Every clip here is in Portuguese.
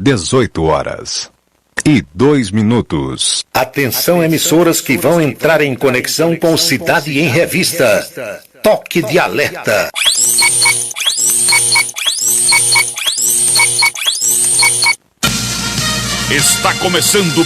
18h02. Atenção, emissoras que vão entrar em conexão com Cidade em Revista. Toque de alerta. Está começando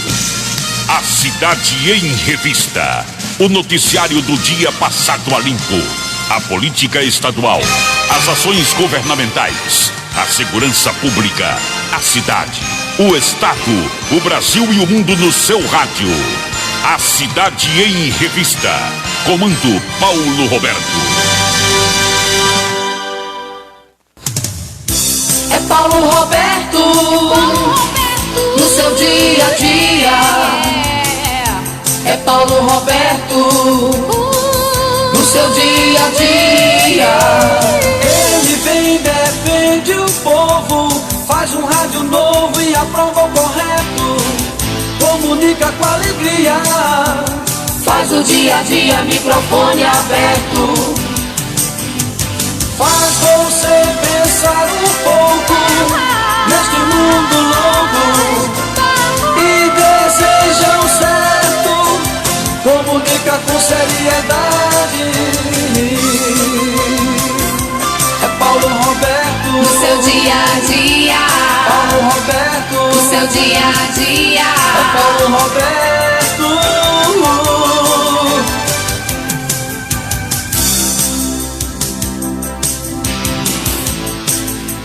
a Cidade em Revista. O noticiário do dia passado a limpo. A política estadual, as ações governamentais, a segurança pública, a cidade, o estado, o Brasil e o mundo no seu rádio. A Cidade em Revista. Comando Paulo Roberto. É Paulo Roberto. No seu dia a dia. É Paulo Roberto. No seu dia a dia. Ele vem e defende o povo, faz um rádio novo e aprova o correto, comunica com alegria, Faz o dia a dia, microfone aberto. faz você pensar um pouco neste mundo louco e deseja o certo, comunica com seriedade. É Paulo Roberto. No seu dia a dia. Paulo Roberto. No seu dia a dia. É Paulo Roberto.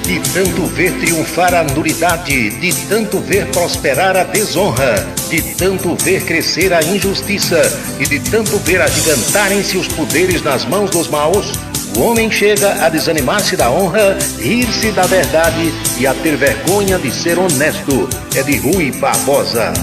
De tanto ver triunfar a nulidade, de tanto ver prosperar a desonra, de tanto ver crescer a injustiça e de tanto ver agigantarem-se os poderes nas mãos dos maus, o homem chega a desanimar-se da honra, rir-se da verdade e a ter vergonha de ser honesto. É de Rui Barbosa.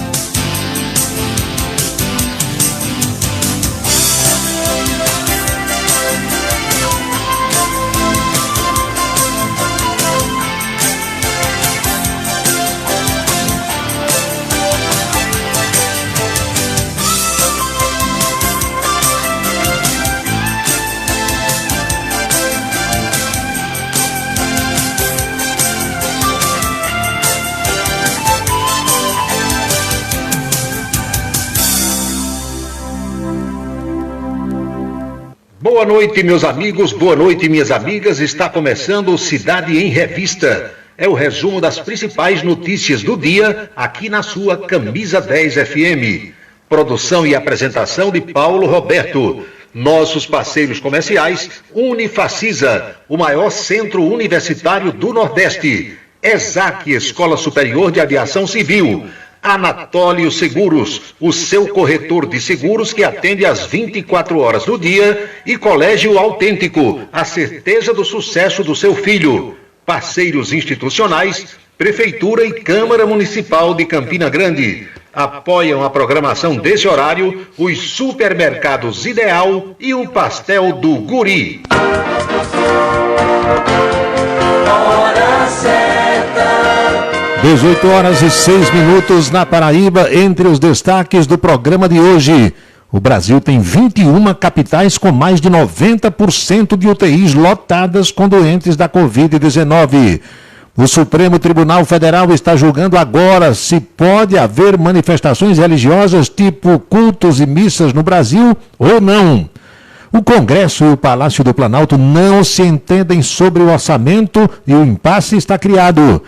Boa noite, meus amigos, boa noite, minhas amigas. Está começando o Cidade em Revista. É o resumo das principais notícias do dia aqui na sua Camisa 10 FM. Produção e apresentação de Paulo Roberto. Nossos parceiros comerciais, Unifacisa, o maior centro universitário do Nordeste. ESAC, Escola Superior de Aviação Civil. Anatólio Seguros, o seu corretor de seguros que atende às 24 horas do dia, e Colégio Autêntico, a certeza do sucesso do seu filho. Parceiros institucionais, Prefeitura e Câmara Municipal de Campina Grande. Apoiam a programação desse horário os supermercados Ideal e o Pastel do Guri. Hora certa. 18h06 na Paraíba. Entre os destaques do programa de hoje: o Brasil tem 21 capitais com mais de 90% de UTIs lotadas com doentes da Covid-19. O Supremo Tribunal Federal está julgando agora se pode haver manifestações religiosas tipo cultos e missas no Brasil ou não. O Congresso e o Palácio do Planalto não se entendem sobre o orçamento e o impasse está criado.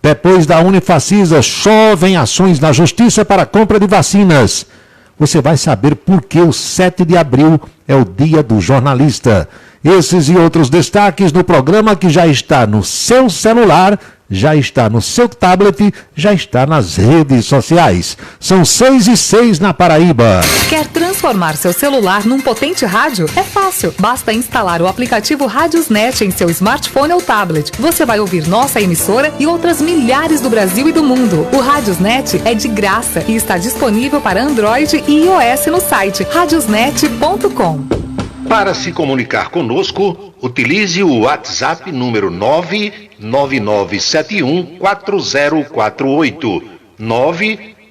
Depois da Unifacisa, chovem ações na Justiça para a compra de vacinas. Você vai saber por que o 7 de abril é o Dia do Jornalista. Esses e outros destaques no programa que já está no seu celular, já está no seu tablet, já está nas redes sociais. São 6h06 na Paraíba. Quer transformar seu celular num potente rádio? É fácil. Basta instalar o aplicativo Radiosnet em seu smartphone ou tablet. Você vai ouvir nossa emissora e outras milhares do Brasil e do mundo. O Radiosnet é de graça e está disponível para Android e iOS no site radiosnet.com. Para se comunicar conosco, utilize o WhatsApp número 999714048.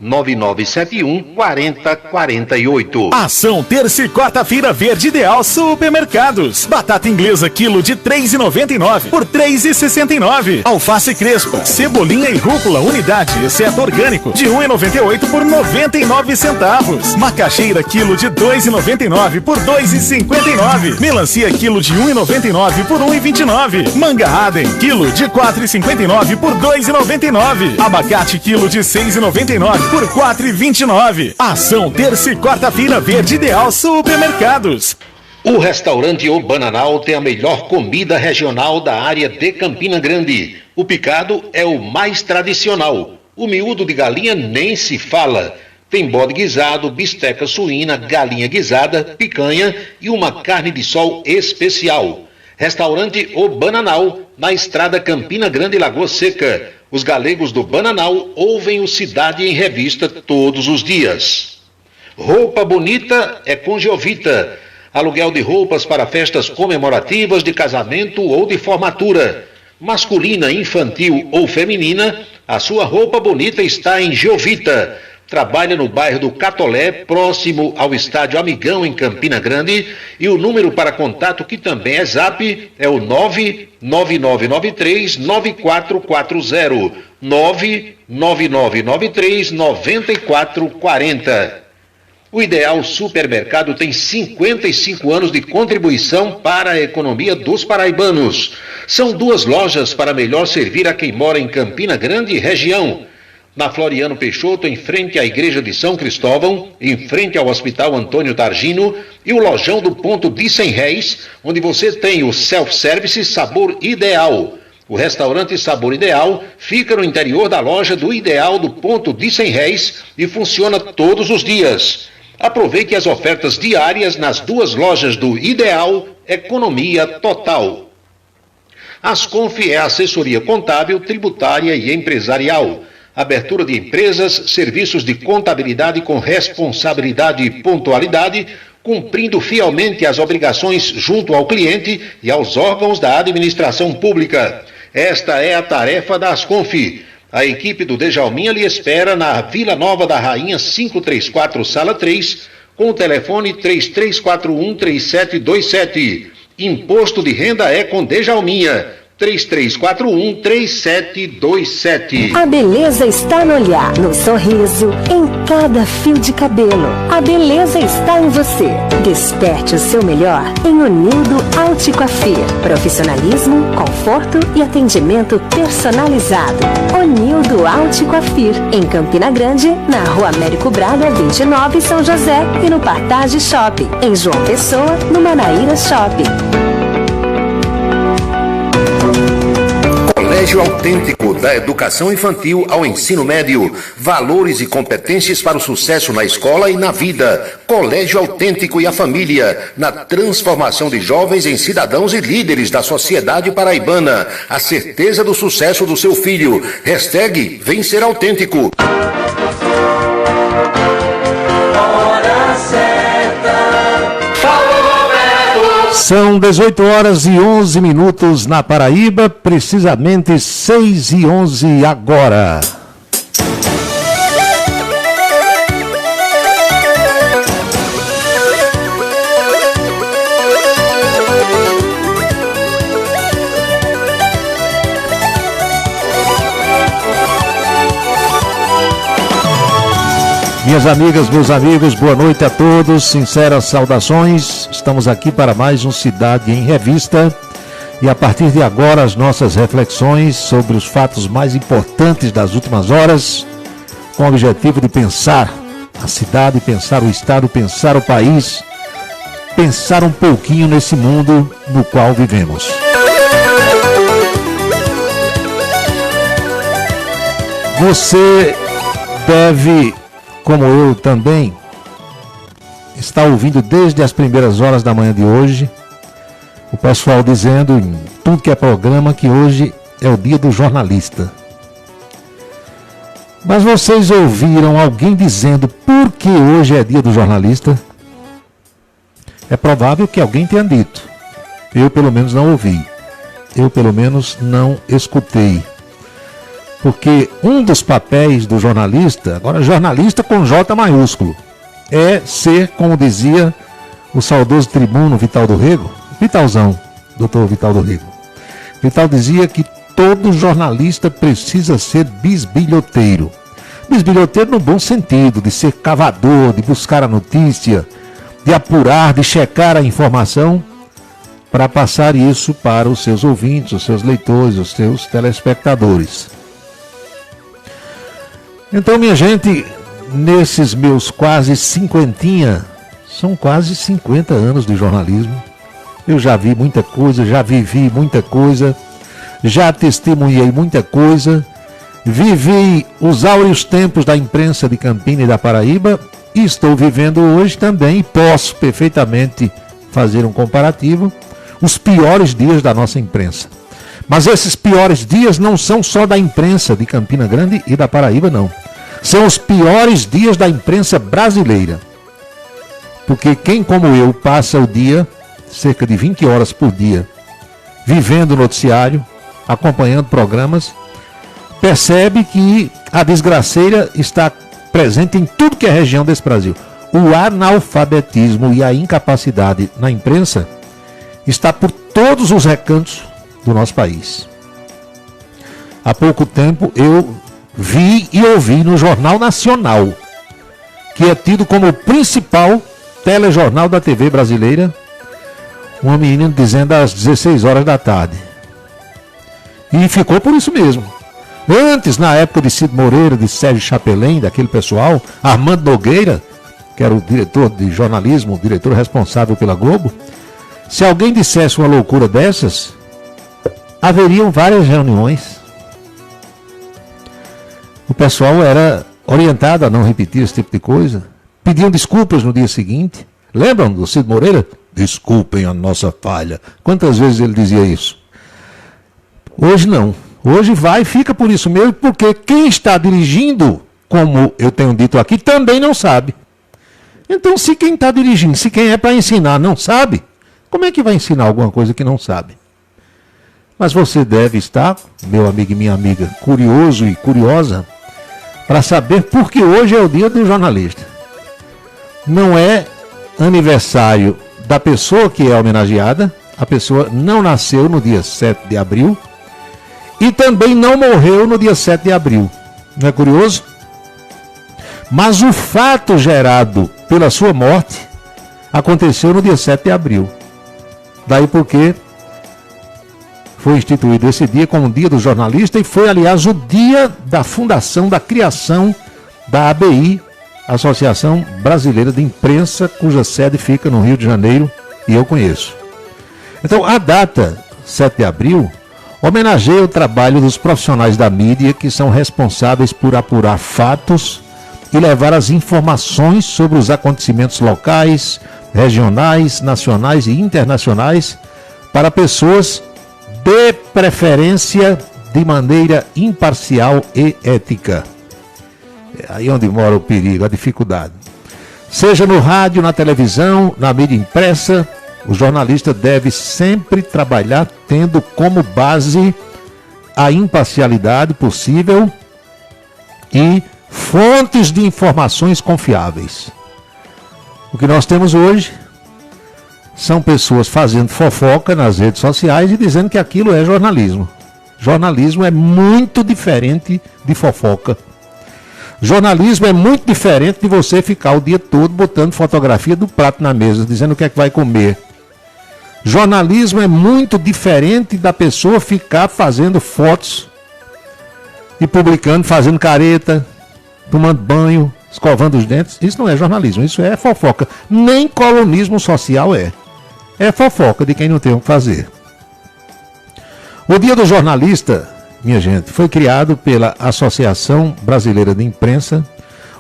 99971-4048. Ação terça e quarta-feira verde Ideal Supermercados. Batata inglesa quilo de R$ 3,99 por R$ 3,69. Alface crespa, cebolinha e rúcula unidade, exceto orgânico, de R$ 1,98 por 99 centavos. Macaxeira quilo de R$ 2,99 por R$ 2,59. Melancia quilo de R$ 1,99 por R$ 1,29. Manga Aden quilo de R$ 4,59 por R$ 2,99. Abacate quilo de R$ 6,99 por R$ 4,29. Ação terça e quarta-feira verde Ideal Supermercados. O restaurante O Bananal tem a melhor comida regional da área de Campina Grande. O picado é o mais tradicional. O miúdo de galinha nem se fala. Tem bode guisado, bisteca suína, galinha guisada, picanha e uma carne de sol especial. Restaurante O Bananal, na estrada Campina Grande, Lagoa Seca. Os galegos do Bananal ouvem o Cidade em Revista todos os dias. Roupa bonita é com Giovita. Aluguel de roupas para festas comemorativas, de casamento ou de formatura. Masculina, infantil ou feminina, a sua roupa bonita está em Giovita. Trabalha no bairro do Catolé, próximo ao estádio Amigão, em Campina Grande. E o número para contato, que também é Zap, é o 99993-9440. 99993-9440. O Ideal Supermercado tem 55 anos de contribuição para a economia dos paraibanos. São 2 lojas para melhor servir a quem mora em Campina Grande e região. Na Floriano Peixoto, em frente à Igreja de São Cristóvão, em frente ao Hospital Antônio Targino, e o lojão do Ponto de 100 Réis, onde você tem o self-service Sabor Ideal. O restaurante Sabor Ideal fica no interior da loja do Ideal do Ponto de 100 Réis e funciona todos os dias. Aproveite as ofertas diárias nas 2 lojas do Ideal, economia total. Asconf é assessoria contábil, tributária e empresarial. Abertura de empresas, serviços de contabilidade com responsabilidade e pontualidade, cumprindo fielmente as obrigações junto ao cliente e aos órgãos da administração pública. Esta é a tarefa da Asconf. A equipe do Dejalminha lhe espera na Vila Nova da Rainha 534, Sala 3, com o telefone 3341-3727. Imposto de renda é com Dejalminha. 3341-3727. A beleza está no olhar, no sorriso, em cada fio de cabelo. A beleza está em você. Desperte o seu melhor em Unildo Alticoafir. Profissionalismo, conforto e atendimento personalizado. Unildo Alticoafir, em Campina Grande, na Rua Américo Braga, 29, São José, e no Partage Shopping. Em João Pessoa, no Manaíra Shopping. Colégio Autêntico, da educação infantil ao ensino médio. Valores e competências para o sucesso na escola e na vida. Colégio Autêntico e a família, na transformação de jovens em cidadãos e líderes da sociedade paraibana. A certeza do sucesso do seu filho. Hashtag Vem Ser Autêntico. São 18 horas e 11 minutos na Paraíba, precisamente 6h11 agora. Minhas amigas, meus amigos, boa noite a todos, sinceras saudações. Estamos aqui para mais um Cidade em Revista e a partir de agora as nossas reflexões sobre os fatos mais importantes das últimas horas, com o objetivo de pensar a cidade, pensar o estado, pensar o país, pensar um pouquinho nesse mundo no qual vivemos. Você deve, como eu também, está ouvindo desde as primeiras horas da manhã de hoje, o pessoal dizendo em tudo que é programa que hoje é o dia do jornalista. Mas vocês ouviram alguém dizendo por que hoje é dia do jornalista? É provável que alguém tenha dito. Eu pelo menos não ouvi. Eu pelo menos não escutei. Porque um dos papéis do jornalista, agora jornalista com J maiúsculo, é ser, como dizia o saudoso tribuno Vital do Rego, Vitalzão, doutor Vital do Rego. Vital dizia que todo jornalista precisa ser bisbilhoteiro. Bisbilhoteiro no bom sentido, de ser cavador, de buscar a notícia, de apurar, de checar a informação, para passar isso para os seus ouvintes, os seus leitores, os seus telespectadores. Então, minha gente, nesses meus quase cinquentinha, são quase 50 anos de jornalismo, eu já vi muita coisa, já vivi muita coisa, já testemunhei muita coisa, vivi os áureos tempos da imprensa de Campina e da Paraíba e estou vivendo hoje também, e posso perfeitamente fazer um comparativo, os piores dias da nossa imprensa. Mas esses piores dias não são só da imprensa de Campina Grande e da Paraíba, não. São os piores dias da imprensa brasileira. Porque quem como eu passa o dia, cerca de 20 horas por dia, vivendo o noticiário, acompanhando programas, percebe que a desgraceira está presente em tudo que é região desse Brasil. O analfabetismo e a incapacidade na imprensa está por todos os recantos do nosso país. Há pouco tempo eu vi e ouvi no Jornal Nacional, que é tido como o principal telejornal da TV brasileira, uma menina dizendo às 16 horas da tarde. E ficou por isso mesmo. Antes, na época de Cid Moreira, de Sérgio Chapelin, daquele pessoal, Armando Nogueira, que era o diretor de jornalismo, o diretor responsável pela Globo, se alguém dissesse uma loucura dessas, haveriam várias reuniões. O pessoal era orientado a não repetir esse tipo de coisa. Pediam desculpas no dia seguinte. Lembram do Cid Moreira? Desculpem a nossa falha. Quantas vezes ele dizia isso? Hoje não. Hoje vai e fica por isso mesmo, porque quem está dirigindo, como eu tenho dito aqui, também não sabe. Então, se quem está dirigindo, se quem é para ensinar não sabe, como é que vai ensinar alguma coisa que não sabe? Mas você deve estar, meu amigo e minha amiga, curioso e curiosa, para saber por que hoje é o dia do jornalista. Não é aniversário da pessoa que é homenageada, a pessoa não nasceu no dia 7 de abril e também não morreu no dia 7 de abril. Não é curioso? Mas o fato gerado pela sua morte aconteceu no dia 7 de abril. Daí porque foi instituído esse dia como dia do jornalista e foi, aliás, o dia da fundação, da criação da ABI, Associação Brasileira de Imprensa, cuja sede fica no Rio de Janeiro e eu conheço. Então, a data 7 de abril homenageia o trabalho dos profissionais da mídia que são responsáveis por apurar fatos e levar as informações sobre os acontecimentos locais, regionais, nacionais e internacionais para pessoas de preferência de maneira imparcial e ética. É aí onde mora o perigo, a dificuldade. Seja no rádio, na televisão, na mídia impressa, o jornalista deve sempre trabalhar tendo como base a imparcialidade possível e fontes de informações confiáveis. O que nós temos hoje são pessoas fazendo fofoca nas redes sociais e dizendo que aquilo é jornalismo. Jornalismo é muito diferente de fofoca. Jornalismo é muito diferente de você ficar o dia todo botando fotografia do prato na mesa, dizendo o que é que vai comer. Jornalismo é muito diferente da pessoa ficar fazendo fotos e publicando, fazendo careta, tomando banho, escovando os dentes. Isso não é jornalismo, isso é fofoca. Nem colunismo social é. É fofoca de quem não tem o que fazer. O Dia do Jornalista, minha gente, foi criado pela Associação Brasileira de Imprensa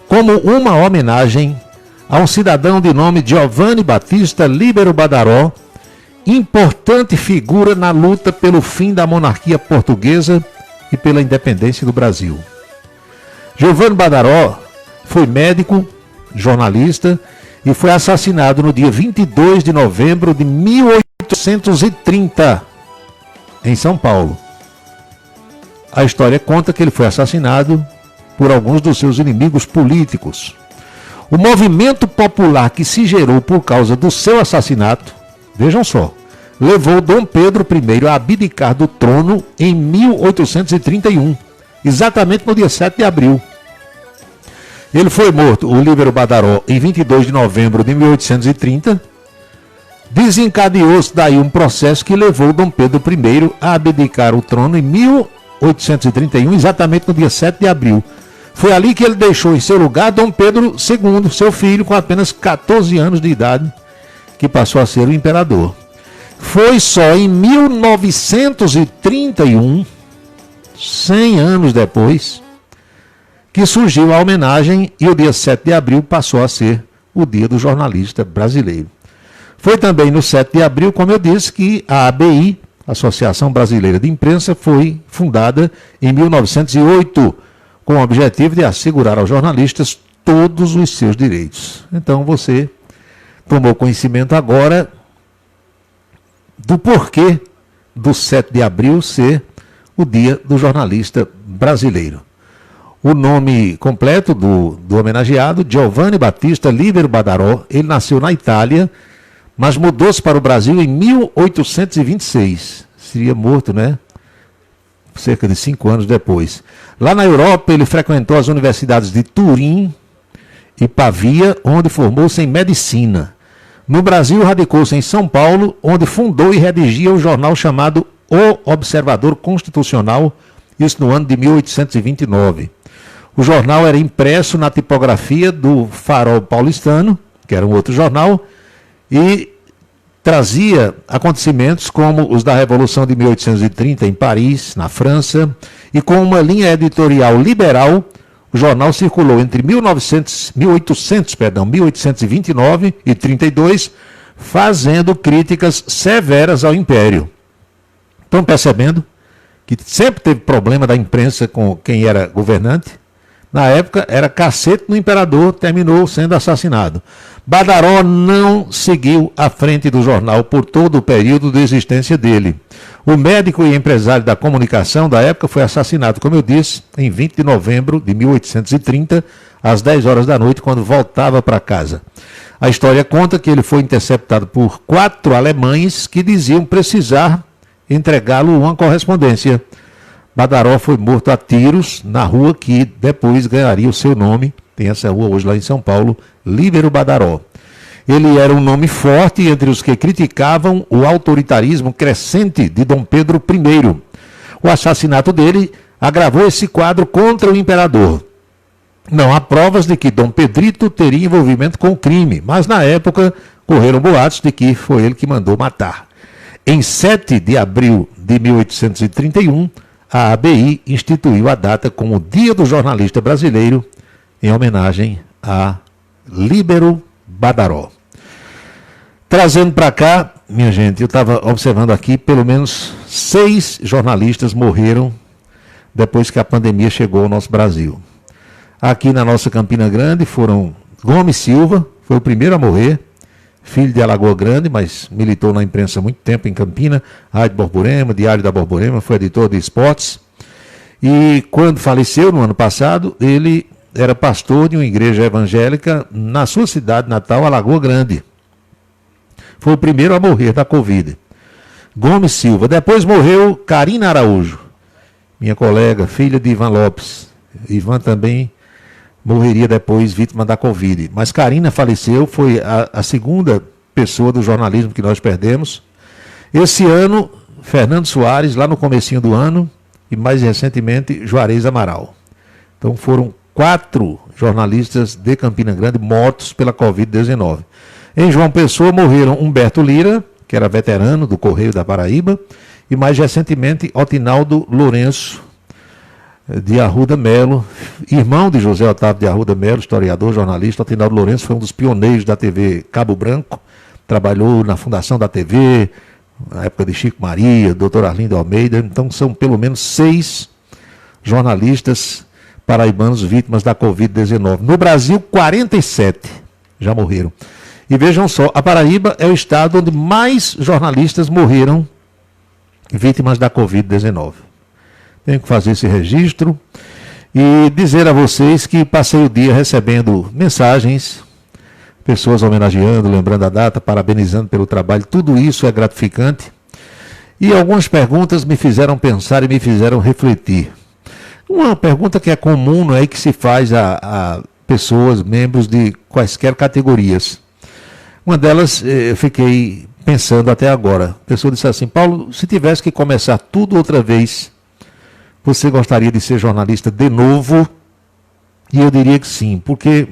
como uma homenagem a um cidadão de nome Giovanni Battista Líbero Badaró, importante figura na luta pelo fim da monarquia portuguesa e pela independência do Brasil. Giovanni Badaró foi médico, jornalista e foi assassinado no dia 22 de novembro de 1830, em São Paulo. a história conta que ele foi assassinado por alguns dos seus inimigos políticos. O movimento popular que se gerou por causa do seu assassinato, vejam só, levou Dom Pedro I a abdicar do trono em 1831, exatamente no dia 7 de abril. Ele foi morto, o Líbero Badaró, em 22 de novembro de 1830. Desencadeou-se daí um processo que levou Dom Pedro I a abdicar o trono em 1831, exatamente no dia 7 de abril. Foi ali que ele deixou em seu lugar Dom Pedro II, seu filho, com apenas 14 anos de idade, que passou a ser o imperador. Foi só em 1931, 100 anos depois, que surgiu a homenagem e o dia 7 de abril passou a ser o dia do jornalista brasileiro. Foi também no 7 de abril, como eu disse, que a ABI, Associação Brasileira de Imprensa, foi fundada em 1908, com o objetivo de assegurar aos jornalistas todos os seus direitos. Então você tomou conhecimento agora do porquê do 7 de abril ser o dia do jornalista brasileiro. O nome completo do homenageado, Giovanni Battista Líbero Badaró, ele nasceu na Itália, mas mudou-se para o Brasil em 1826. Seria morto, né? Cerca de 5 anos depois. Lá na Europa, ele frequentou as universidades de Turim e Pavia, onde formou-se em medicina. No Brasil, radicou-se em São Paulo, onde fundou e redigia o jornal chamado O Observador Constitucional, isso no ano de 1829. O jornal era impresso na tipografia do Farol Paulistano, que era um outro jornal, e trazia acontecimentos como os da Revolução de 1830 em Paris, na França, e com uma linha editorial liberal, o jornal circulou entre 1829 e 32, fazendo críticas severas ao Império. Estão percebendo que sempre teve problema da imprensa com quem era governante? Na época, era cacete no imperador, terminou sendo assassinado. Badaró não seguiu à frente do jornal por todo o período de existência dele. O médico e empresário da comunicação da época foi assassinado, como eu disse, em 20 de novembro de 1830, às 10 horas da noite, quando voltava para casa. A história conta que ele foi interceptado por 4 alemães que diziam precisar entregá-lo uma correspondência. Badaró foi morto a tiros na rua que depois ganharia o seu nome, tem essa rua hoje lá em São Paulo, Líbero Badaró. Ele era um nome forte entre os que criticavam o autoritarismo crescente de Dom Pedro I. O assassinato dele agravou esse quadro contra o imperador. Não há provas de que Dom Pedrito teria envolvimento com o crime, mas na época correram boatos de que foi ele que mandou matar. Em 7 de abril de 1831, a ABI instituiu a data como Dia do Jornalista Brasileiro, em homenagem a Líbero Badaró. Trazendo para cá, minha gente, eu estava observando aqui, pelo menos 6 jornalistas morreram depois que a pandemia chegou ao nosso Brasil. Aqui na nossa Campina Grande foram Gomes Silva, foi o primeiro a morrer, filho de Alagoa Grande, mas militou na imprensa há muito tempo em Campina, Rádio Borborema, Diário da Borborema, foi editor de esportes. E quando faleceu, no ano passado, ele era pastor de uma igreja evangélica na sua cidade natal, Alagoa Grande. Foi o primeiro a morrer da Covid. Gomes Silva. Depois morreu Carina Araújo, minha colega, filha de Ivan Lopes. Ivan também morreria depois vítima da Covid. Mas Carina faleceu, foi a segunda pessoa do jornalismo que nós perdemos. Esse ano, Fernando Soares, lá no comecinho do ano, e mais recentemente, Juarez Amaral. Então foram 4 jornalistas de Campina Grande mortos pela Covid-19. Em João Pessoa morreram Humberto Lira, que era veterano do Correio da Paraíba, e mais recentemente Otinaldo Lourenço de Arruda Melo, irmão de José Otávio de Arruda Melo, historiador, jornalista. Otinaldo Lourenço foi um dos pioneiros da TV Cabo Branco, trabalhou na fundação da TV, na época de Chico Maria, Dr. Arlindo Almeida. Então são pelo menos 6 jornalistas paraibanos vítimas da Covid-19. No Brasil, 47 já morreram. E vejam só, a Paraíba é o estado onde mais jornalistas morreram vítimas da Covid-19. tenho que fazer esse registro e dizer a vocês que passei o dia recebendo mensagens, pessoas homenageando, lembrando a data, parabenizando pelo trabalho. Tudo isso é gratificante. E algumas perguntas me fizeram pensar e me fizeram refletir. Uma pergunta que é comum, não é, que se faz a pessoas, membros de quaisquer categorias. Uma delas eu fiquei pensando até agora. A pessoa disse assim: Paulo, se tivesse que começar tudo outra vez, você gostaria de ser jornalista de novo? E eu diria que sim, porque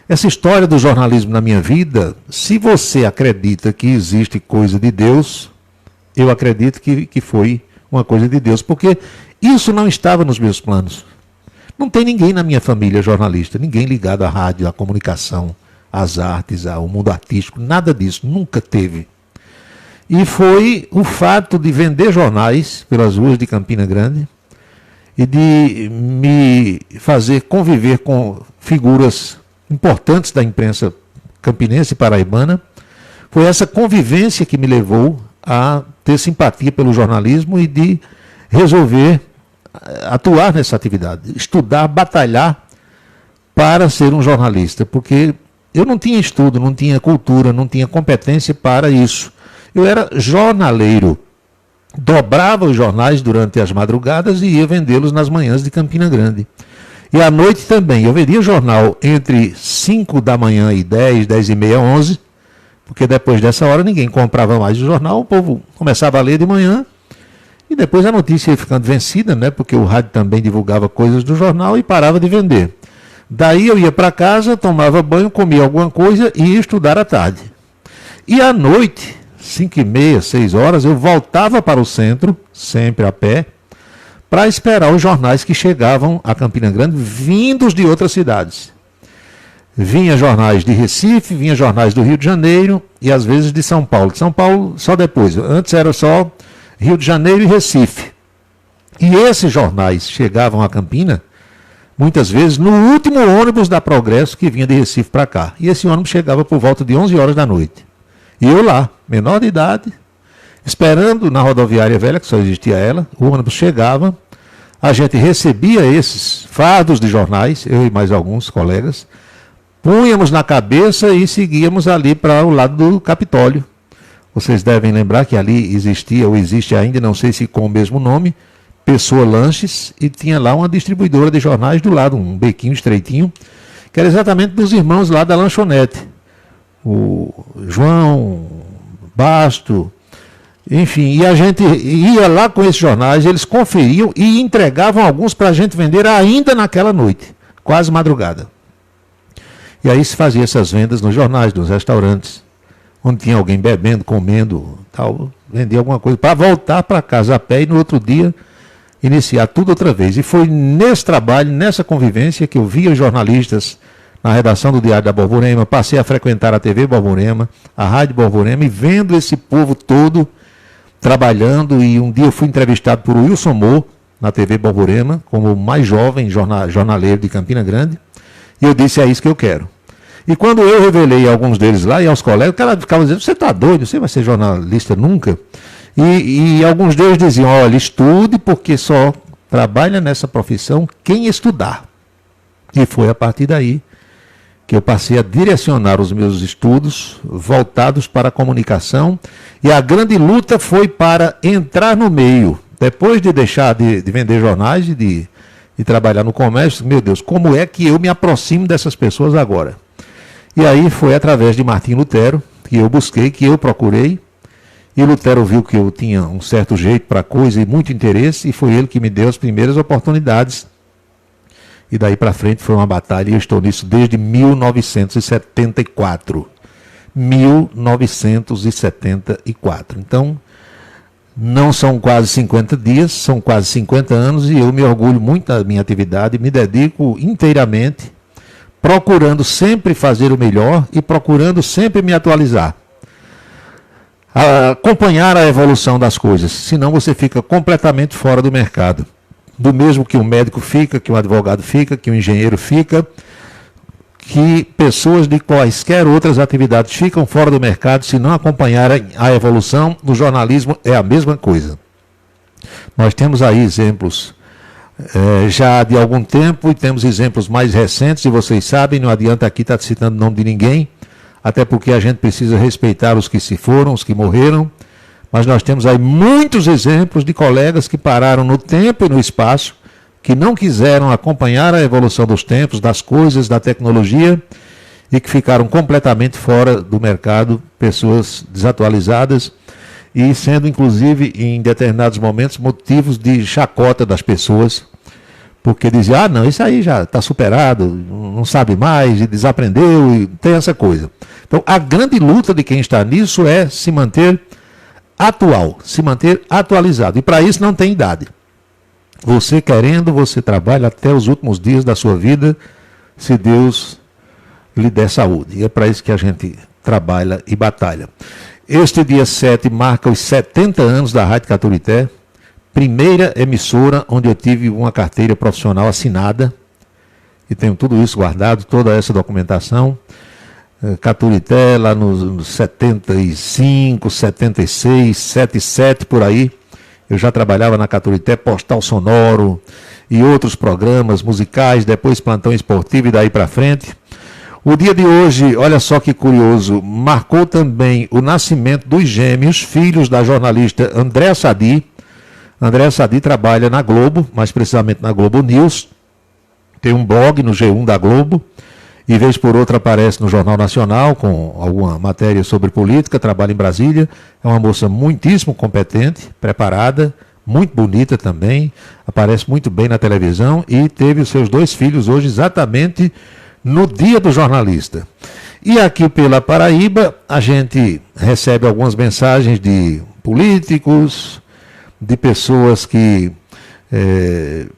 essa história do jornalismo na minha vida, se você acredita que existe coisa de Deus, eu acredito que foi uma coisa de Deus, porque isso não estava nos meus planos. Não tem ninguém na minha família jornalista, ninguém ligado à rádio, à comunicação, às artes, ao mundo artístico, nada disso, nunca teve. E foi o fato de vender jornais pelas ruas de Campina Grande e de me fazer conviver com figuras importantes da imprensa campinense e paraibana. Foi essa convivência que me levou a ter simpatia pelo jornalismo e de resolver atuar nessa atividade, estudar, batalhar para ser um jornalista, porque eu não tinha estudo, não tinha cultura, não tinha competência para isso. Eu era jornaleiro, dobrava os jornais durante as madrugadas e ia vendê-los nas manhãs de Campina Grande. E à noite também, eu vendia jornal entre 5 da manhã e 10, 10 e meia, 11, porque depois dessa hora ninguém comprava mais o jornal, o povo começava a ler de manhã, e depois a notícia ia ficando vencida, né, porque o rádio também divulgava coisas do jornal e parava de vender. Daí eu ia para casa, tomava banho, comia alguma coisa e ia estudar à tarde. E à noite, 5 e meia, 6 horas, eu voltava para o centro, sempre a pé, para esperar os jornais que chegavam a Campina Grande, vindos de outras cidades. Vinha jornais de Recife, vinha jornais do Rio de Janeiro e às vezes de São Paulo. De São Paulo só depois, antes era só Rio de Janeiro e Recife. E esses jornais chegavam a Campina, muitas vezes, no último ônibus da Progresso que vinha de Recife para cá. E esse ônibus chegava por volta de 11 horas da noite. E eu lá, menor de idade, esperando na rodoviária velha, que só existia ela, o ônibus chegava, a gente recebia esses fardos de jornais, eu e mais alguns colegas, punhamos na cabeça e seguíamos ali para o lado do Capitólio. Vocês devem lembrar que ali existia, ou existe ainda, não sei se com o mesmo nome, Pessoa Lanches, e tinha lá uma distribuidora de jornais do lado, um bequinho estreitinho, que era exatamente dos irmãos lá da lanchonete. O João, Basto, enfim, e a gente ia lá com esses jornais, eles conferiam e entregavam alguns para a gente vender ainda naquela noite, quase madrugada. E aí se fazia essas vendas nos jornais, nos restaurantes, onde tinha alguém bebendo, comendo, tal, vendia alguma coisa, para voltar para casa a pé e no outro dia iniciar tudo outra vez. E foi nesse trabalho, nessa convivência, que eu via os jornalistas na redação do Diário da Borborema, passei a frequentar a TV Borborema, a Rádio Borborema, e vendo esse povo todo trabalhando. E um dia eu fui entrevistado por Wilson Moore, na TV Borborema, como o mais jovem jornaleiro de Campina Grande, e eu disse: é isso que eu quero. E quando eu revelei a alguns deles lá e aos colegas, o cara ficava dizendo: você está doido, você vai ser jornalista nunca? E alguns deles diziam: olha, estude, porque só trabalha nessa profissão quem estudar. E foi a partir daí que eu passei a direcionar os meus estudos voltados para a comunicação, e a grande luta foi para entrar no meio. Depois de deixar de vender jornais e de trabalhar no comércio, meu Deus, como é que eu me aproximo dessas pessoas agora? E aí foi através de Martim Lutero que eu busquei, que eu procurei, e Lutero viu que eu tinha um certo jeito para a coisa e muito interesse, e foi ele que me deu as primeiras oportunidades. E daí para frente foi uma batalha, e eu estou nisso desde 1974. 1974. Então, não são quase 50 dias, são quase 50 anos, e eu me orgulho muito da minha atividade, me dedico inteiramente, procurando sempre fazer o melhor e procurando sempre me atualizar. Acompanhar a evolução das coisas, senão você fica completamente fora do mercado. Do mesmo que um médico fica, que um advogado fica, que um engenheiro fica, que pessoas de quaisquer outras atividades ficam fora do mercado se não acompanharem a evolução. No jornalismo é a mesma coisa. Nós temos aí exemplos já de algum tempo, e temos exemplos mais recentes, e vocês sabem, não adianta aqui estar citando o nome de ninguém, até porque a gente precisa respeitar os que se foram, os que morreram, mas nós temos aí muitos exemplos de colegas que pararam no tempo e no espaço, que não quiseram acompanhar a evolução dos tempos, das coisas, da tecnologia, e que ficaram completamente fora do mercado, pessoas desatualizadas, e sendo, inclusive, em determinados momentos, motivos de chacota das pessoas, porque diziam, não, isso aí já está superado, não sabe mais, e desaprendeu, e tem essa coisa. Então, a grande luta de quem está nisso é se manter atual, se manter atualizado, e para isso não tem idade. Você querendo, você trabalha até os últimos dias da sua vida, se Deus lhe der saúde. E é para isso que a gente trabalha e batalha. Este dia 7 marca os 70 anos da Rádio Caturité, primeira emissora onde eu tive uma carteira profissional assinada, e tenho tudo isso guardado, toda essa documentação. Caturité lá nos 75, 76, 77, por aí. Eu já trabalhava na Caturité, Postal Sonoro e outros programas musicais, depois Plantão Esportivo e daí para frente. O dia de hoje, olha só que curioso, marcou também o nascimento dos gêmeos, filhos da jornalista Andréa Sadi. Andréa Sadi trabalha na Globo, mais precisamente na Globo News. Tem um blog no G1 da Globo. E vez por outra aparece no Jornal Nacional com alguma matéria sobre política, trabalha em Brasília. É uma moça muitíssimo competente, preparada, muito bonita também, aparece muito bem na televisão e teve os seus 2 filhos hoje exatamente no dia do jornalista. E aqui pela Paraíba a gente recebe algumas mensagens de políticos, de pessoas que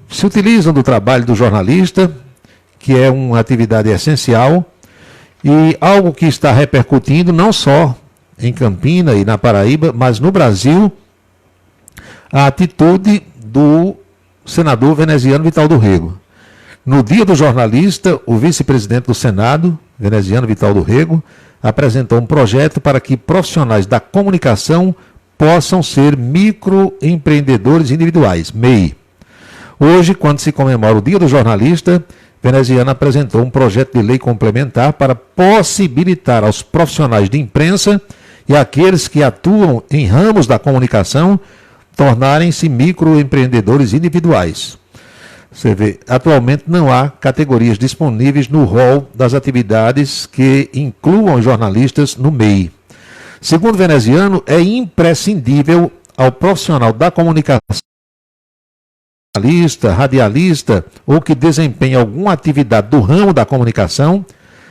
se utilizam do trabalho do jornalista, que é uma atividade essencial, e algo que está repercutindo não só em Campina e na Paraíba, mas no Brasil, a atitude do senador veneziano Vital do Rego. No dia do jornalista, o vice-presidente do Senado, veneziano Vital do Rego, apresentou um projeto para que profissionais da comunicação possam ser microempreendedores individuais, MEI. Hoje, quando se comemora o dia do jornalista, veneziano apresentou um projeto de lei complementar para possibilitar aos profissionais de imprensa e àqueles que atuam em ramos da comunicação tornarem-se microempreendedores individuais. Você vê, atualmente não há categorias disponíveis no rol das atividades que incluam jornalistas no MEI. Segundo o veneziano, é imprescindível ao profissional da comunicação, jornalista, radialista ou que desempenha alguma atividade do ramo da comunicação,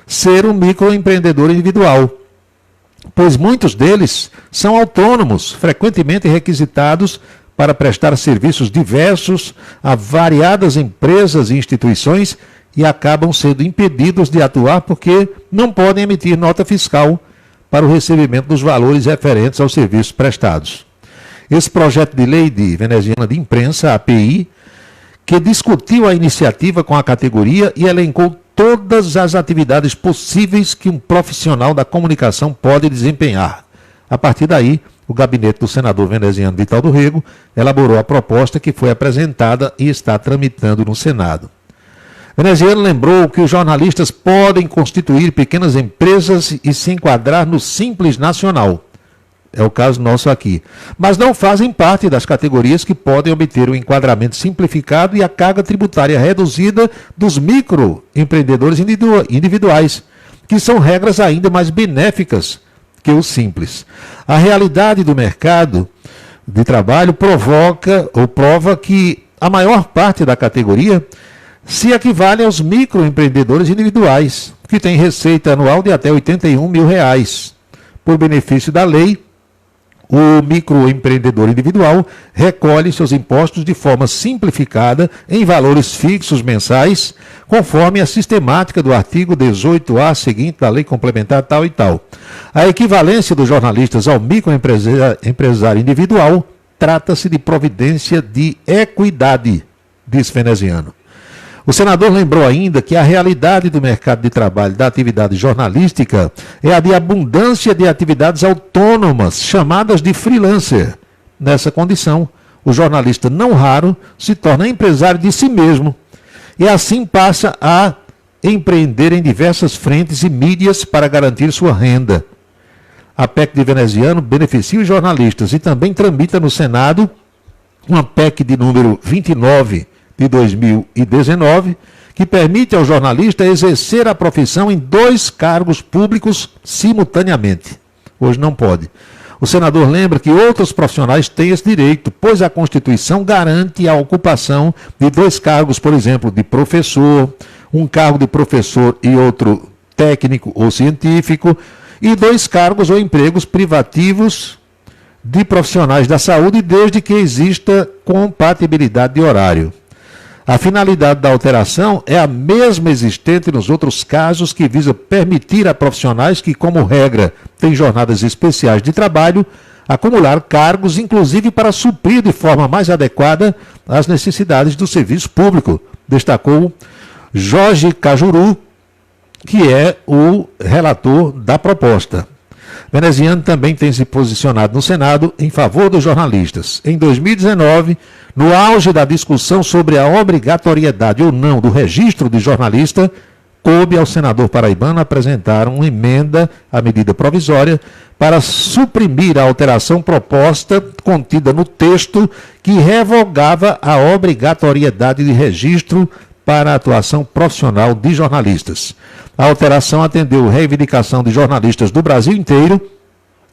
ser um microempreendedor individual, pois muitos deles são autônomos, frequentemente requisitados para prestar serviços diversos a variadas empresas e instituições e acabam sendo impedidos de atuar porque não podem emitir nota fiscal para o recebimento dos valores referentes aos serviços prestados. Esse projeto de lei de veneziana de imprensa, API, que discutiu a iniciativa com a categoria e elencou todas as atividades possíveis que um profissional da comunicação pode desempenhar. A partir daí, o gabinete do senador veneziano Vital do Rego elaborou a proposta que foi apresentada e está tramitando no Senado. Veneziano lembrou que os jornalistas podem constituir pequenas empresas e se enquadrar no Simples Nacional. É o caso nosso aqui. Mas não fazem parte das categorias que podem obter o enquadramento simplificado e a carga tributária reduzida dos microempreendedores individuais, que são regras ainda mais benéficas que o simples. A realidade do mercado de trabalho prova que a maior parte da categoria se equivale aos microempreendedores individuais, que têm receita anual de até R$81 mil. Por benefício da lei, o microempreendedor individual recolhe seus impostos de forma simplificada em valores fixos mensais, conforme a sistemática do artigo 18A seguinte da lei complementar tal e tal. A equivalência dos jornalistas ao microempresário individual trata-se de providência de equidade, diz veneziano. O senador lembrou ainda que a realidade do mercado de trabalho da atividade jornalística é a de abundância de atividades autônomas, chamadas de freelancer. Nessa condição, o jornalista, não raro, se torna empresário de si mesmo e assim passa a empreender em diversas frentes e mídias para garantir sua renda. A PEC de veneziano beneficia os jornalistas e também tramita no Senado uma PEC de número 29 de 2019, que permite ao jornalista exercer a profissão em 2 cargos públicos simultaneamente. Hoje não pode. O senador lembra que outros profissionais têm esse direito, pois a Constituição garante a ocupação de 2 cargos, por exemplo, de professor, um cargo de professor e outro técnico ou científico, e 2 cargos ou empregos privativos de profissionais da saúde, desde que exista compatibilidade de horário. A finalidade da alteração é a mesma existente nos outros casos, que visa permitir a profissionais que, como regra, têm jornadas especiais de trabalho, acumular cargos, inclusive para suprir de forma mais adequada as necessidades do serviço público, destacou Jorge Cajuru, que é o relator da proposta. Veneziano também tem se posicionado no Senado em favor dos jornalistas. Em 2019, no auge da discussão sobre a obrigatoriedade ou não do registro de jornalista, coube ao senador paraibano apresentar uma emenda à medida provisória para suprimir a alteração proposta contida no texto que revogava a obrigatoriedade de registro para a atuação profissional de jornalistas. A alteração atendeu reivindicação de jornalistas do Brasil inteiro,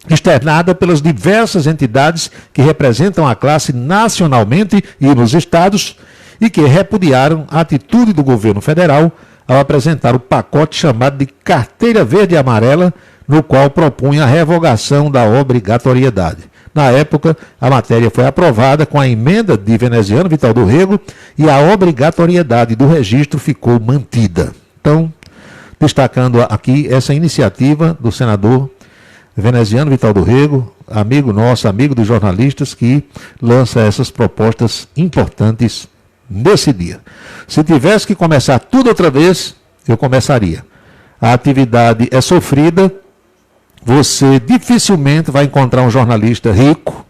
externada pelas diversas entidades que representam a classe nacionalmente e nos estados e que repudiaram a atitude do governo federal ao apresentar o pacote chamado de Carteira Verde e Amarela, no qual propunha a revogação da obrigatoriedade. Na época, a matéria foi aprovada com a emenda de veneziano Vital do Rego e a obrigatoriedade do registro ficou mantida. Então, destacando aqui essa iniciativa do senador veneziano Vital do Rego, amigo nosso, amigo dos jornalistas, que lança essas propostas importantes nesse dia. Se tivesse que começar tudo outra vez, eu começaria. A atividade é sofrida, você dificilmente vai encontrar um jornalista rico,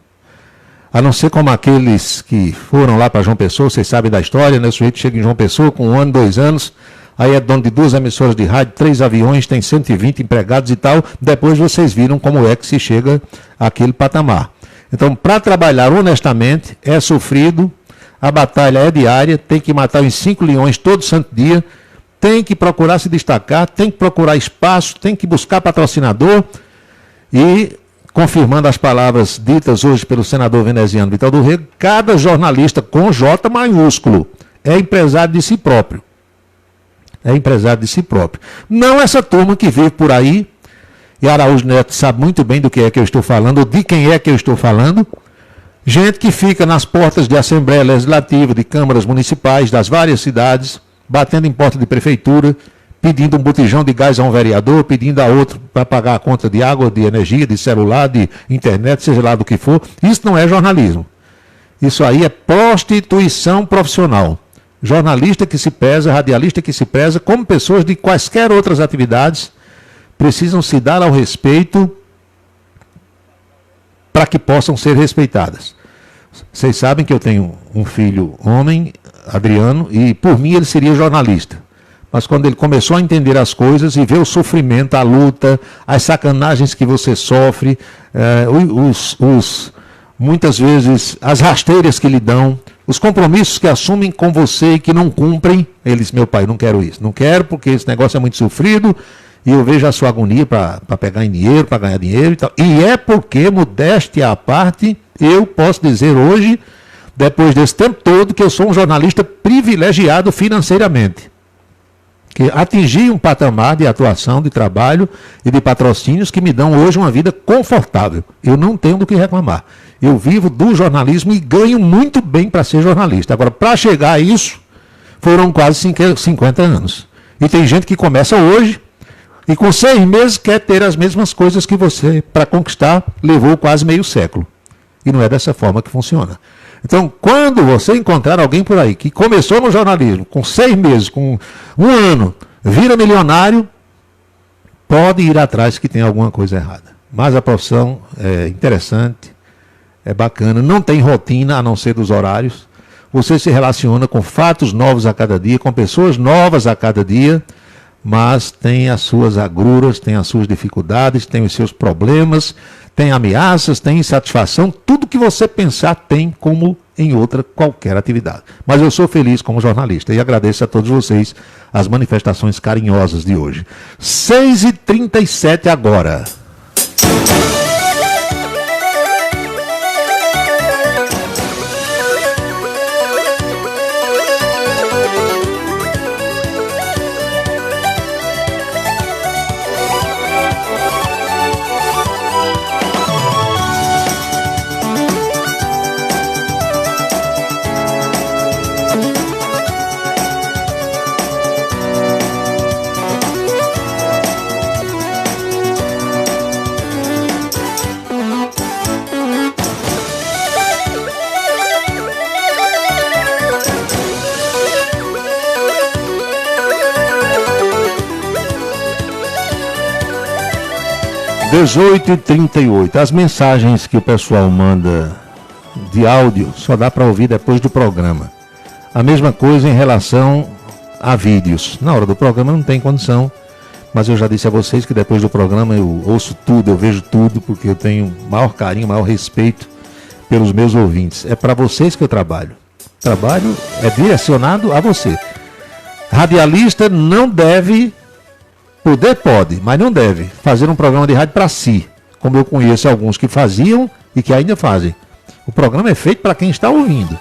a não ser como aqueles que foram lá para João Pessoa, vocês sabem da história, né? O sujeito chega em João Pessoa com 1 ano, 2 anos, aí é dono de 2 emissoras de rádio, 3 aviões, tem 120 empregados e tal, depois vocês viram como é que se chega àquele patamar. Então, para trabalhar honestamente, é sofrido, a batalha é diária, tem que matar uns 5 leões todo santo dia, tem que procurar se destacar, tem que procurar espaço, tem que buscar patrocinador. E, confirmando as palavras ditas hoje pelo senador veneziano Vital do Rego, cada jornalista com J maiúsculo é empresário de si próprio. É empresário de si próprio. Não essa turma que vive por aí, e Araújo Neto sabe muito bem do que é que eu estou falando, ou de quem é que eu estou falando, gente que fica nas portas de Assembleia Legislativa, de câmaras municipais, das várias cidades, batendo em porta de prefeitura, pedindo um botijão de gás a um vereador, pedindo a outro para pagar a conta de água, de energia, de celular, de internet, seja lá do que for. Isso não é jornalismo. Isso aí é prostituição profissional. Jornalista que se preza, radialista que se preza, como pessoas de quaisquer outras atividades, precisam se dar ao respeito para que possam ser respeitadas. Vocês sabem que eu tenho um filho homem, Adriano, e por mim ele seria jornalista. Mas quando ele começou a entender as coisas e ver o sofrimento, a luta, as sacanagens que você sofre, muitas vezes as rasteiras que lhe dão, os compromissos que assumem com você e que não cumprem, ele disse, meu pai, não quero isso. Não quero porque esse negócio é muito sofrido e eu vejo a sua agonia para pegar em dinheiro, para ganhar dinheiro e tal. E é porque, modéstia à parte, eu posso dizer hoje, depois desse tempo todo, que eu sou um jornalista privilegiado financeiramente. Que atingi um patamar de atuação, de trabalho e de patrocínios que me dão hoje uma vida confortável. Eu não tenho do que reclamar. Eu vivo do jornalismo e ganho muito bem para ser jornalista. Agora, para chegar a isso, foram quase 50 anos. E tem gente que começa hoje e com 6 meses quer ter as mesmas coisas que você, para conquistar, levou quase meio século. E não é dessa forma que funciona. Então, quando você encontrar alguém por aí que começou no jornalismo, com 6 meses, com 1 ano, vira milionário, pode ir atrás que tem alguma coisa errada. Mas a profissão é interessante, é bacana, não tem rotina a não ser dos horários. Você se relaciona com fatos novos a cada dia, com pessoas novas a cada dia, mas tem as suas agruras, tem as suas dificuldades, tem os seus problemas, tem ameaças, tem insatisfação, tudo que você pensar tem como em outra qualquer atividade. Mas eu sou feliz como jornalista e agradeço a todos vocês as manifestações carinhosas de hoje. 6h37 agora. 18h38. As mensagens que o pessoal manda de áudio só dá para ouvir depois do programa. A mesma coisa em relação a vídeos. Na hora do programa não tem condição, mas eu já disse a vocês que depois do programa eu ouço tudo, eu vejo tudo, porque eu tenho maior carinho, maior respeito pelos meus ouvintes. É para vocês que eu trabalho. O trabalho é direcionado a você. Radialista não deve... Poder pode, mas não deve fazer um programa de rádio para si, como eu conheço alguns que faziam e que ainda fazem. O programa é feito para quem está ouvindo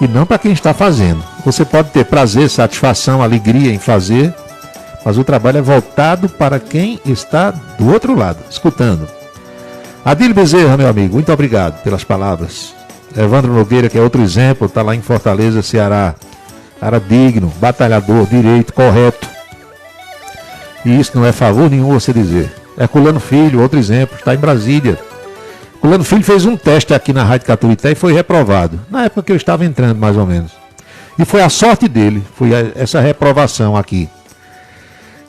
e não para quem está fazendo. Você pode ter prazer, satisfação, alegria em fazer, mas o trabalho é voltado para quem está do outro lado, escutando. Adílio Bezerra, meu amigo, muito obrigado pelas palavras. Evandro Nogueira, que é outro exemplo, está lá em Fortaleza, Ceará. Cara digno, batalhador, direito, correto. E isso não é favor nenhum você dizer. Herculano Filho, outro exemplo, está em Brasília. Herculano Filho fez um teste aqui na Rádio Caturité e foi reprovado. Na época que eu estava entrando, mais ou menos. E foi a sorte dele, foi essa reprovação aqui.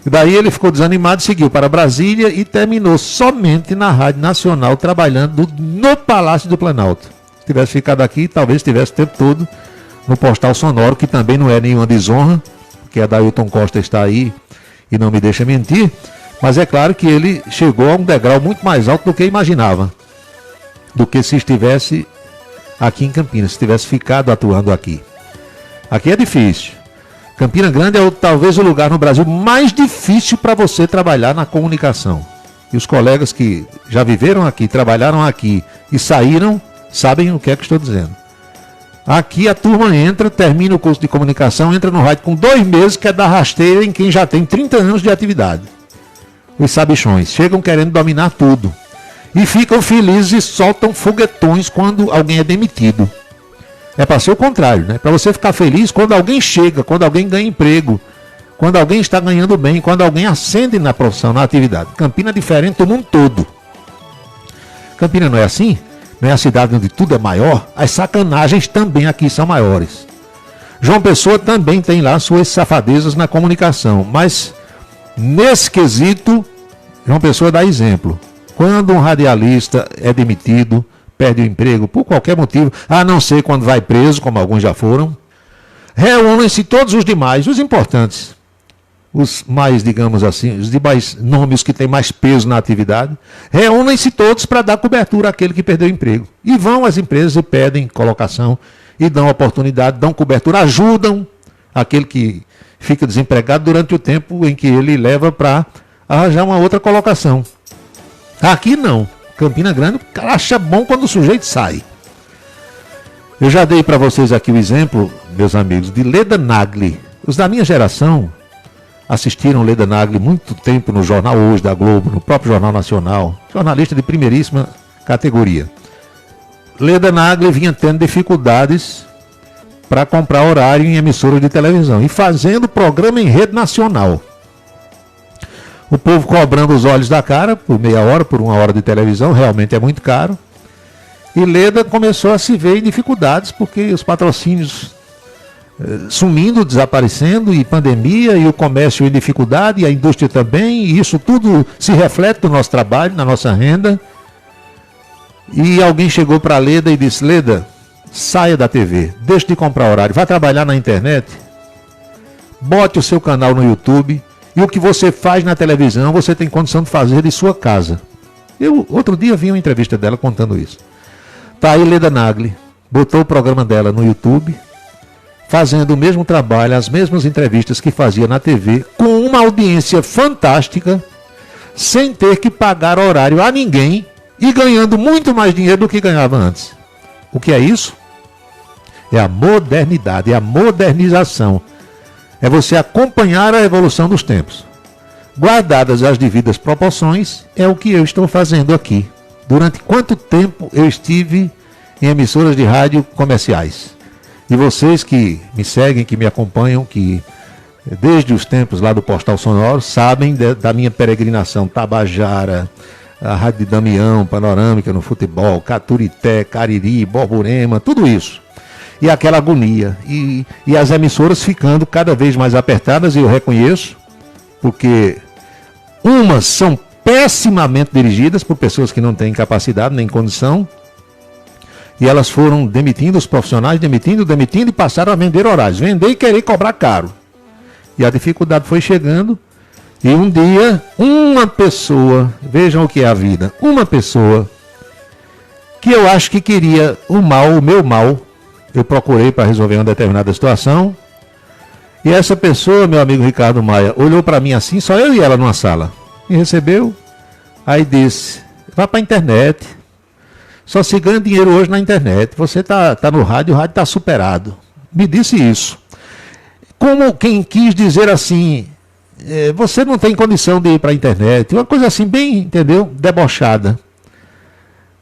E daí ele ficou desanimado, seguiu para Brasília e terminou somente na Rádio Nacional, trabalhando no Palácio do Planalto. Se tivesse ficado aqui, talvez tivesse o tempo todo no Postal Sonoro, que também não é nenhuma desonra, porque a Dailton Costa está aí e não me deixa mentir, mas é claro que ele chegou a um degrau muito mais alto do que imaginava, do que se estivesse aqui em Campinas, se tivesse ficado atuando aqui. Aqui é difícil. Campina Grande é talvez o lugar no Brasil mais difícil para você trabalhar na comunicação. E os colegas que já viveram aqui, trabalharam aqui e saíram, sabem o que é que estou dizendo. Aqui a turma entra, termina o curso de comunicação, entra no rádio com 2 meses, que é dar rasteira em quem já tem 30 anos de atividade. Os sabichões chegam querendo dominar tudo. E ficam felizes e soltam foguetões quando alguém é demitido. É para ser o contrário, né? Para você ficar feliz quando alguém chega, quando alguém ganha emprego, quando alguém está ganhando bem, quando alguém ascende na profissão, na atividade. Campina é diferente do mundo todo. Campina não é assim? Não é a cidade onde tudo é maior? As sacanagens também aqui são maiores. João Pessoa também tem lá suas safadezas na comunicação, mas nesse quesito, João Pessoa dá exemplo. Quando um radialista é demitido, perde o emprego por qualquer motivo, a não ser quando vai preso, como alguns já foram, reúnem-se todos os demais, os importantes, os mais, digamos assim, os demais nomes que têm mais peso na atividade, reúnem-se todos para dar cobertura àquele que perdeu o emprego. E vão às empresas e pedem colocação, e dão oportunidade, dão cobertura, ajudam aquele que fica desempregado durante o tempo em que ele leva para arranjar uma outra colocação. Aqui não. Campina Grande, o cara acha bom quando o sujeito sai. Eu já dei para vocês aqui o exemplo, meus amigos, de Leda Nagli. Os da minha geração assistiram Leda Nagli muito tempo no Jornal Hoje da Globo, no próprio Jornal Nacional. Jornalista de primeiríssima categoria. Leda Nagli vinha tendo dificuldades para comprar horário em emissoras de televisão e fazendo programa em rede nacional. O povo cobrando os olhos da cara por meia hora, por 1 hora de televisão, realmente é muito caro. E Leda começou a se ver em dificuldades porque os patrocínios sumindo, desaparecendo, e pandemia, e o comércio em dificuldade, e a indústria também, e isso tudo se reflete no nosso trabalho, na nossa renda. E alguém chegou para Leda e disse: Leda, saia da TV, deixe de comprar horário, vai trabalhar na internet, bote o seu canal no YouTube e o que você faz na televisão você tem condição de fazer de sua casa. Eu outro dia vi uma entrevista dela contando isso. Tá aí Leda Nagli, botou o programa dela no YouTube, fazendo o mesmo trabalho, as mesmas entrevistas que fazia na TV, com uma audiência fantástica, sem ter que pagar horário a ninguém e ganhando muito mais dinheiro do que ganhava antes. O que é isso? É a modernidade, é a modernização. É você acompanhar a evolução dos tempos. Guardadas as devidas proporções, é o que eu estou fazendo aqui. Durante quanto tempo eu estive em emissoras de rádio comerciais? E vocês que me seguem, que me acompanham, que desde os tempos lá do Postal Sonoro, sabem da minha peregrinação. Tabajara, a Rádio de Damião, Panorâmica no futebol, Caturité, Cariri, Borborema, tudo isso. E aquela agonia. E as emissoras ficando cada vez mais apertadas, e eu reconheço, porque umas são pessimamente dirigidas por pessoas que não têm capacidade nem condição, e elas foram demitindo os profissionais, demitindo e passaram a vender horários, vender e querer cobrar caro. E a dificuldade foi chegando, e um dia, uma pessoa, vejam o que é a vida, uma pessoa que eu acho que queria o meu mal, eu procurei para resolver uma determinada situação, e essa pessoa, meu amigo Ricardo Maia, olhou para mim assim, só eu e ela numa sala, me recebeu, aí disse: vá para a internet, só se ganha dinheiro hoje na internet, você tá no rádio, o rádio está superado. Me disse isso. Como quem quis dizer assim, você não tem condição de ir para a internet, uma coisa assim bem, entendeu, debochada.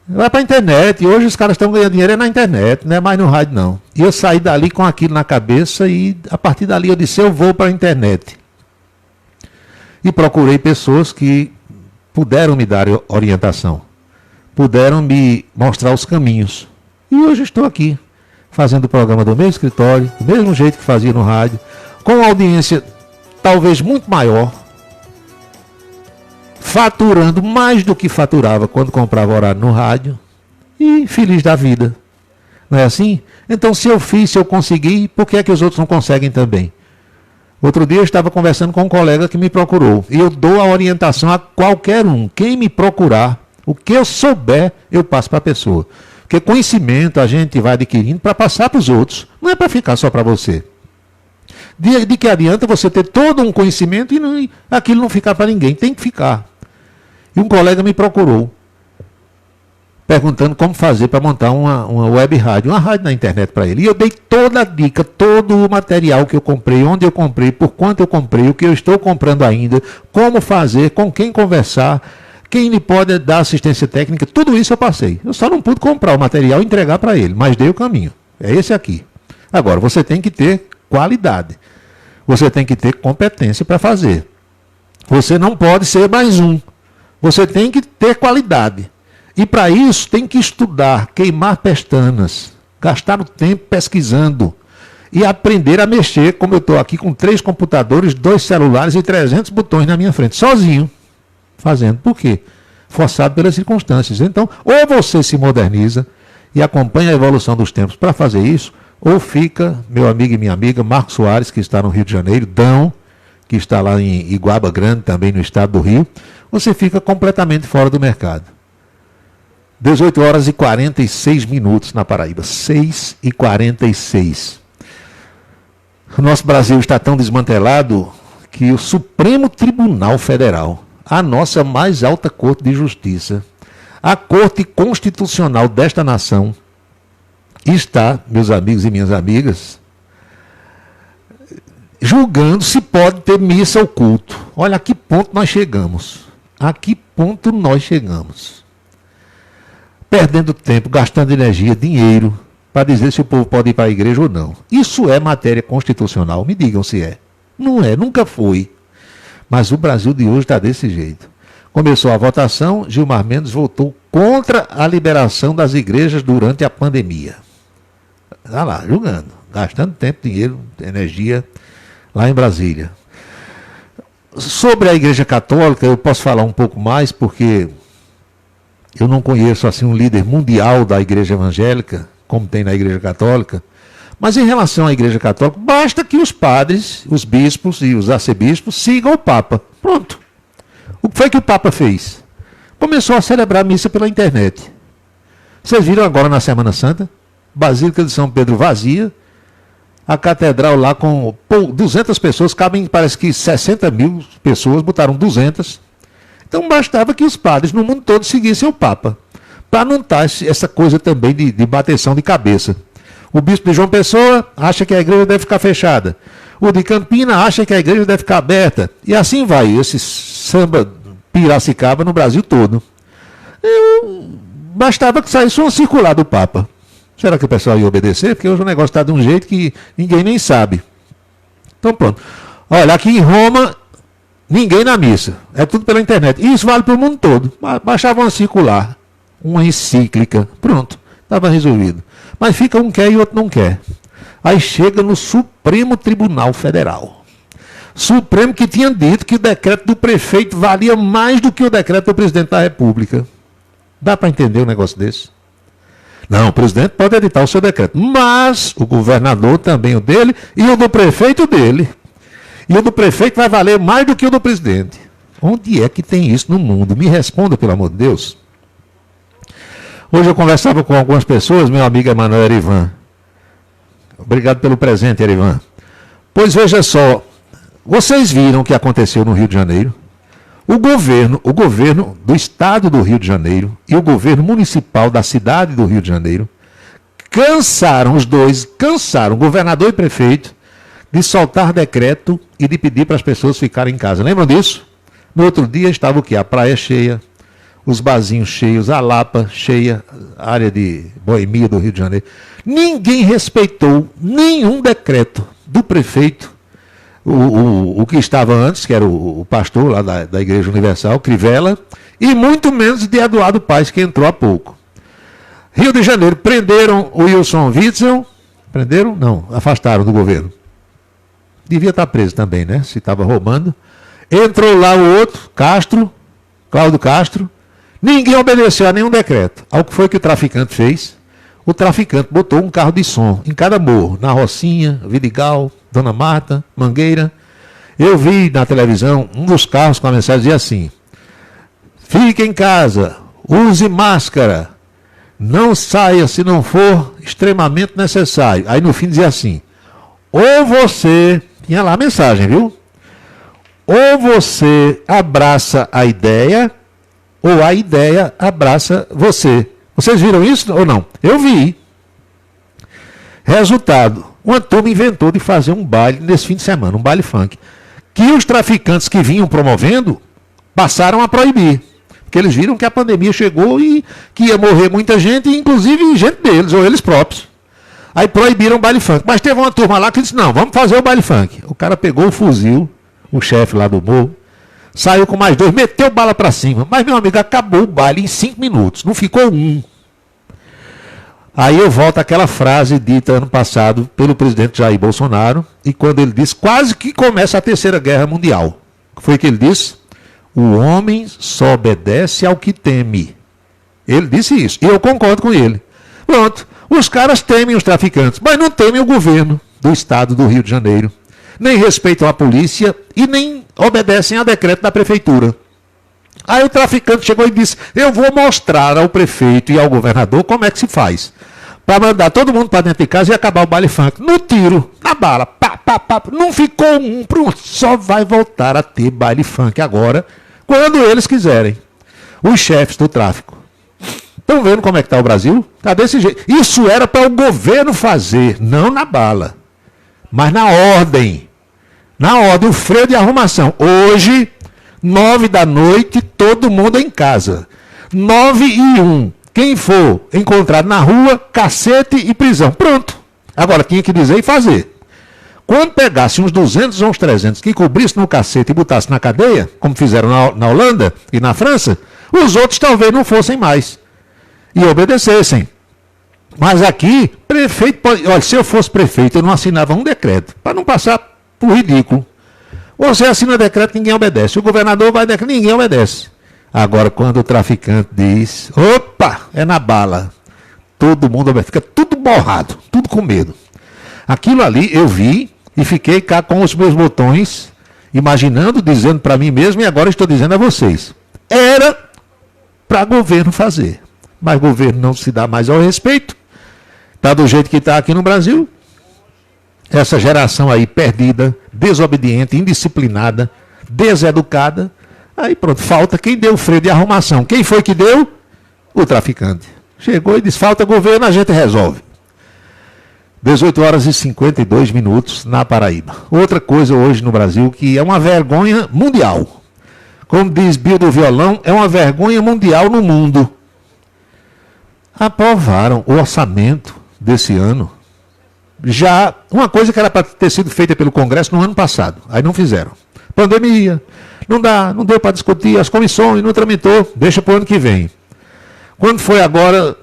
Vai para a internet, hoje os caras estão ganhando dinheiro na internet, não é mais no rádio não. E eu saí dali com aquilo na cabeça e a partir dali eu disse: eu vou para a internet. E procurei pessoas que puderam me dar orientação, puderam me mostrar os caminhos. E hoje estou aqui, fazendo o programa do meu escritório, do mesmo jeito que fazia no rádio, com uma audiência talvez muito maior, faturando mais do que faturava quando comprava horário no rádio, e feliz da vida. Não é assim? Então, se eu fiz, se eu consegui, por que é que os outros não conseguem também? Outro dia eu estava conversando com um colega que me procurou, e eu dou a orientação a qualquer um. Quem me procurar, o que eu souber, eu passo para a pessoa. Porque conhecimento a gente vai adquirindo para passar para os outros, não é para ficar só para você. De que adianta você ter todo um conhecimento e aquilo não ficar para ninguém, tem que ficar. E um colega me procurou, perguntando como fazer para montar uma web rádio, uma rádio na internet para ele. E eu dei toda a dica, todo o material que eu comprei, onde eu comprei, por quanto eu comprei, o que eu estou comprando ainda, como fazer, com quem conversar, quem lhe pode dar assistência técnica, tudo isso eu passei. Eu só não pude comprar o material e entregar para ele, mas dei o caminho. É esse aqui. Agora, você tem que ter qualidade. Você tem que ter competência para fazer. Você não pode ser mais um. Você tem que ter qualidade. E para isso tem que estudar, queimar pestanas, gastar o tempo pesquisando e aprender a mexer, como eu estou aqui com 3 computadores, 2 celulares e 300 botões na minha frente, sozinho, fazendo. Por quê? Forçado pelas circunstâncias. Então, ou você se moderniza e acompanha a evolução dos tempos para fazer isso, ou fica, meu amigo e minha amiga, Marcos Soares, que está no Rio de Janeiro, Dão, que está lá em Iguaba Grande, também no estado do Rio, você fica completamente fora do mercado. 18 horas e 46 minutos na Paraíba, 6h46. O nosso Brasil está tão desmantelado que o Supremo Tribunal Federal, a nossa mais alta Corte de Justiça, a Corte Constitucional desta nação, está, meus amigos e minhas amigas, julgando se pode ter missa ou culto. Olha a que ponto nós chegamos. A que ponto nós chegamos. Perdendo tempo, gastando energia, dinheiro, para dizer se o povo pode ir para a igreja ou não. Isso é matéria constitucional, me digam se é. Não é, nunca foi. Mas o Brasil de hoje está desse jeito. Começou a votação, Gilmar Mendes votou contra a liberação das igrejas durante a pandemia. Está lá, julgando, gastando tempo, dinheiro, energia, lá em Brasília. Sobre a Igreja Católica, eu posso falar um pouco mais, porque eu não conheço assim um líder mundial da igreja evangélica, como tem na igreja católica, mas em relação à igreja católica, basta que os padres, os bispos e os arcebispos sigam o Papa. Pronto. O que foi que o Papa fez? Começou a celebrar a missa pela internet. Vocês viram agora na Semana Santa? Basílica de São Pedro vazia, a catedral lá com 200 pessoas, cabem parece que 60 mil pessoas, botaram 200. Então bastava que os padres no mundo todo seguissem o Papa, para não estar essa coisa também de bateção de cabeça. O bispo de João Pessoa acha que a igreja deve ficar fechada. O de Campina acha que a igreja deve ficar aberta. E assim vai, esse samba Piracicaba no Brasil todo. Bastava que saísse uma circular do Papa. Será que o pessoal ia obedecer? Porque hoje o negócio está de um jeito que ninguém nem sabe. Então pronto. Olha, aqui em Roma, ninguém na missa. É tudo pela internet. E isso vale para o mundo todo. Baixava uma circular, uma encíclica. Pronto, estava resolvido. Mas fica um quer e outro não quer. Aí chega no Supremo Tribunal Federal. Supremo que tinha dito que o decreto do prefeito valia mais do que o decreto do presidente da República. Dá para entender um negócio desse? Não, o presidente pode editar o seu decreto, mas o governador também o dele e o do prefeito dele. E o do prefeito vai valer mais do que o do presidente. Onde é que tem isso no mundo? Me responda, pelo amor de Deus. Hoje eu conversava com algumas pessoas, meu amigo Emanuel Erivan. Obrigado pelo presente, Erivan. Pois veja só, vocês viram o que aconteceu no Rio de Janeiro? O governo do estado do Rio de Janeiro e o governo municipal da cidade do Rio de Janeiro cansaram, governador e prefeito, de soltar decreto e de pedir para as pessoas ficarem em casa. Lembram disso? No outro dia estava o quê? A praia cheia, os barzinhos cheios, a Lapa cheia, a área de boemia do Rio de Janeiro. Ninguém respeitou nenhum decreto do prefeito. O que estava antes, que era o pastor lá da Igreja Universal, Crivella, e muito menos de Eduardo Paes, que entrou há pouco. Rio de Janeiro, prenderam o Wilson Witzel. Prenderam? Não, afastaram do governo. Devia estar preso também, né? Se estava roubando. Entrou lá o outro, Cláudio Castro. Ninguém obedeceu a nenhum decreto. Ao que foi que o traficante fez? O traficante botou um carro de som em cada morro, na Rocinha, Vidigal, Dona Marta, Mangueira. Eu vi na televisão um dos carros com a mensagem dizia assim: fique em casa, use máscara, não saia se não for extremamente necessário. Aí no fim dizia assim: ou você, tinha lá a mensagem, viu? Ou você abraça a ideia, ou a ideia abraça você. Vocês viram isso ou não? Eu vi. Resultado, uma turma inventou de fazer um baile nesse fim de semana, um baile funk, que os traficantes que vinham promovendo passaram a proibir. Porque eles viram que a pandemia chegou e que ia morrer muita gente, inclusive gente deles, ou eles próprios. Aí proibiram o baile funk. Mas teve uma turma lá que disse: não, vamos fazer o baile funk. O cara pegou o fuzil, o chefe lá do morro, saiu com mais 2, meteu bala para cima. Mas, meu amigo, acabou o baile em 5 minutos. Não ficou um. Aí eu volto àquela frase dita ano passado pelo presidente Jair Bolsonaro, e quando ele disse, quase que começa a Terceira Guerra Mundial. Foi que ele disse: o homem só obedece ao que teme. Ele disse isso, e eu concordo com ele. Pronto, os caras temem os traficantes, mas não temem o governo do estado do Rio de Janeiro. Nem respeitam a polícia e nem obedecem a decreto da prefeitura. Aí o traficante chegou e disse: eu vou mostrar ao prefeito e ao governador como é que se faz, para mandar todo mundo para dentro de casa e acabar o baile funk. No tiro, na bala, pá, pá, pá. Não ficou um, pronto. Só vai voltar a ter baile funk agora, quando eles quiserem. Os chefes do tráfico. Estão vendo como é que está o Brasil? Está desse jeito. Isso era para o governo fazer, não na bala, mas na ordem. Na ordem, o freio de arrumação. Hoje, 9 da noite, todo mundo em casa. 9:01. Quem for encontrado na rua, cacete e prisão. Pronto. Agora tinha que dizer e fazer. Quando pegasse uns 200 ou uns 300 que cobrisse no cacete e botasse na cadeia, como fizeram na Holanda e na França, os outros talvez não fossem mais e obedecessem. Mas aqui, prefeito pode... Olha, se eu fosse prefeito, eu não assinava um decreto, para não passar por ridículo. Você assina decreto, ninguém obedece. O governador vai decreto, ninguém obedece. Agora, quando o traficante diz, opa, é na bala, todo mundo fica tudo borrado, tudo com medo. Aquilo ali eu vi e fiquei cá com os meus botões, imaginando, dizendo para mim mesmo, e agora estou dizendo a vocês. Era para governo fazer, mas governo não se dá mais ao respeito. Está do jeito que está aqui no Brasil. Essa geração aí perdida, desobediente, indisciplinada, deseducada. Aí pronto, falta quem deu o freio de arrumação. Quem foi que deu? O traficante. Chegou e disse, falta governo, a gente resolve. 18 horas e 52 minutos na Paraíba. Outra coisa hoje no Brasil que é uma vergonha mundial. Como diz Bill do Violão, é uma vergonha mundial no mundo. Aprovaram o orçamento desse ano. Já uma coisa que era para ter sido feita pelo Congresso no ano passado. Aí não fizeram. Pandemia, não deu para discutir, as comissões não tramitou, deixa para o ano que vem. Quando foi agora,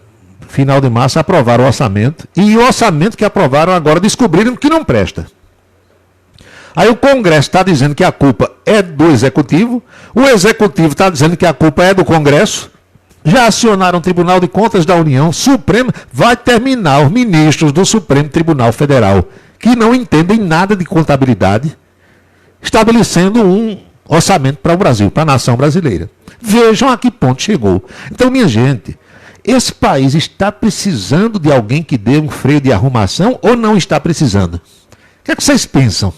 final de março, aprovaram o orçamento, e o orçamento que aprovaram agora descobriram que não presta. Aí o Congresso está dizendo que a culpa é do Executivo, o Executivo está dizendo que a culpa é do Congresso, já acionaram o Tribunal de Contas da União, Supremo, vai terminar os ministros do Supremo Tribunal Federal, que não entendem nada de contabilidade, estabelecendo um orçamento para o Brasil, para a nação brasileira. Vejam a que ponto chegou. Então, minha gente, esse país está precisando de alguém que dê um freio de arrumação ou não está precisando? O que é que vocês pensam?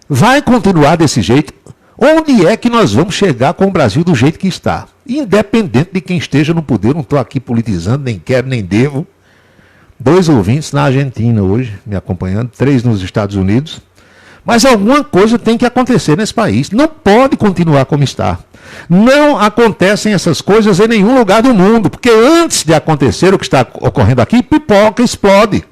Vai continuar desse jeito? Onde é que nós vamos chegar com o Brasil do jeito que está? Independente de quem esteja no poder, não estou aqui politizando, nem quero, nem devo. 2 ouvintes na Argentina hoje, me acompanhando, 3 nos Estados Unidos. Mas alguma coisa tem que acontecer nesse país. Não pode continuar como está. Não acontecem essas coisas em nenhum lugar do mundo, porque antes de acontecer o que está ocorrendo aqui, pipoca, explode.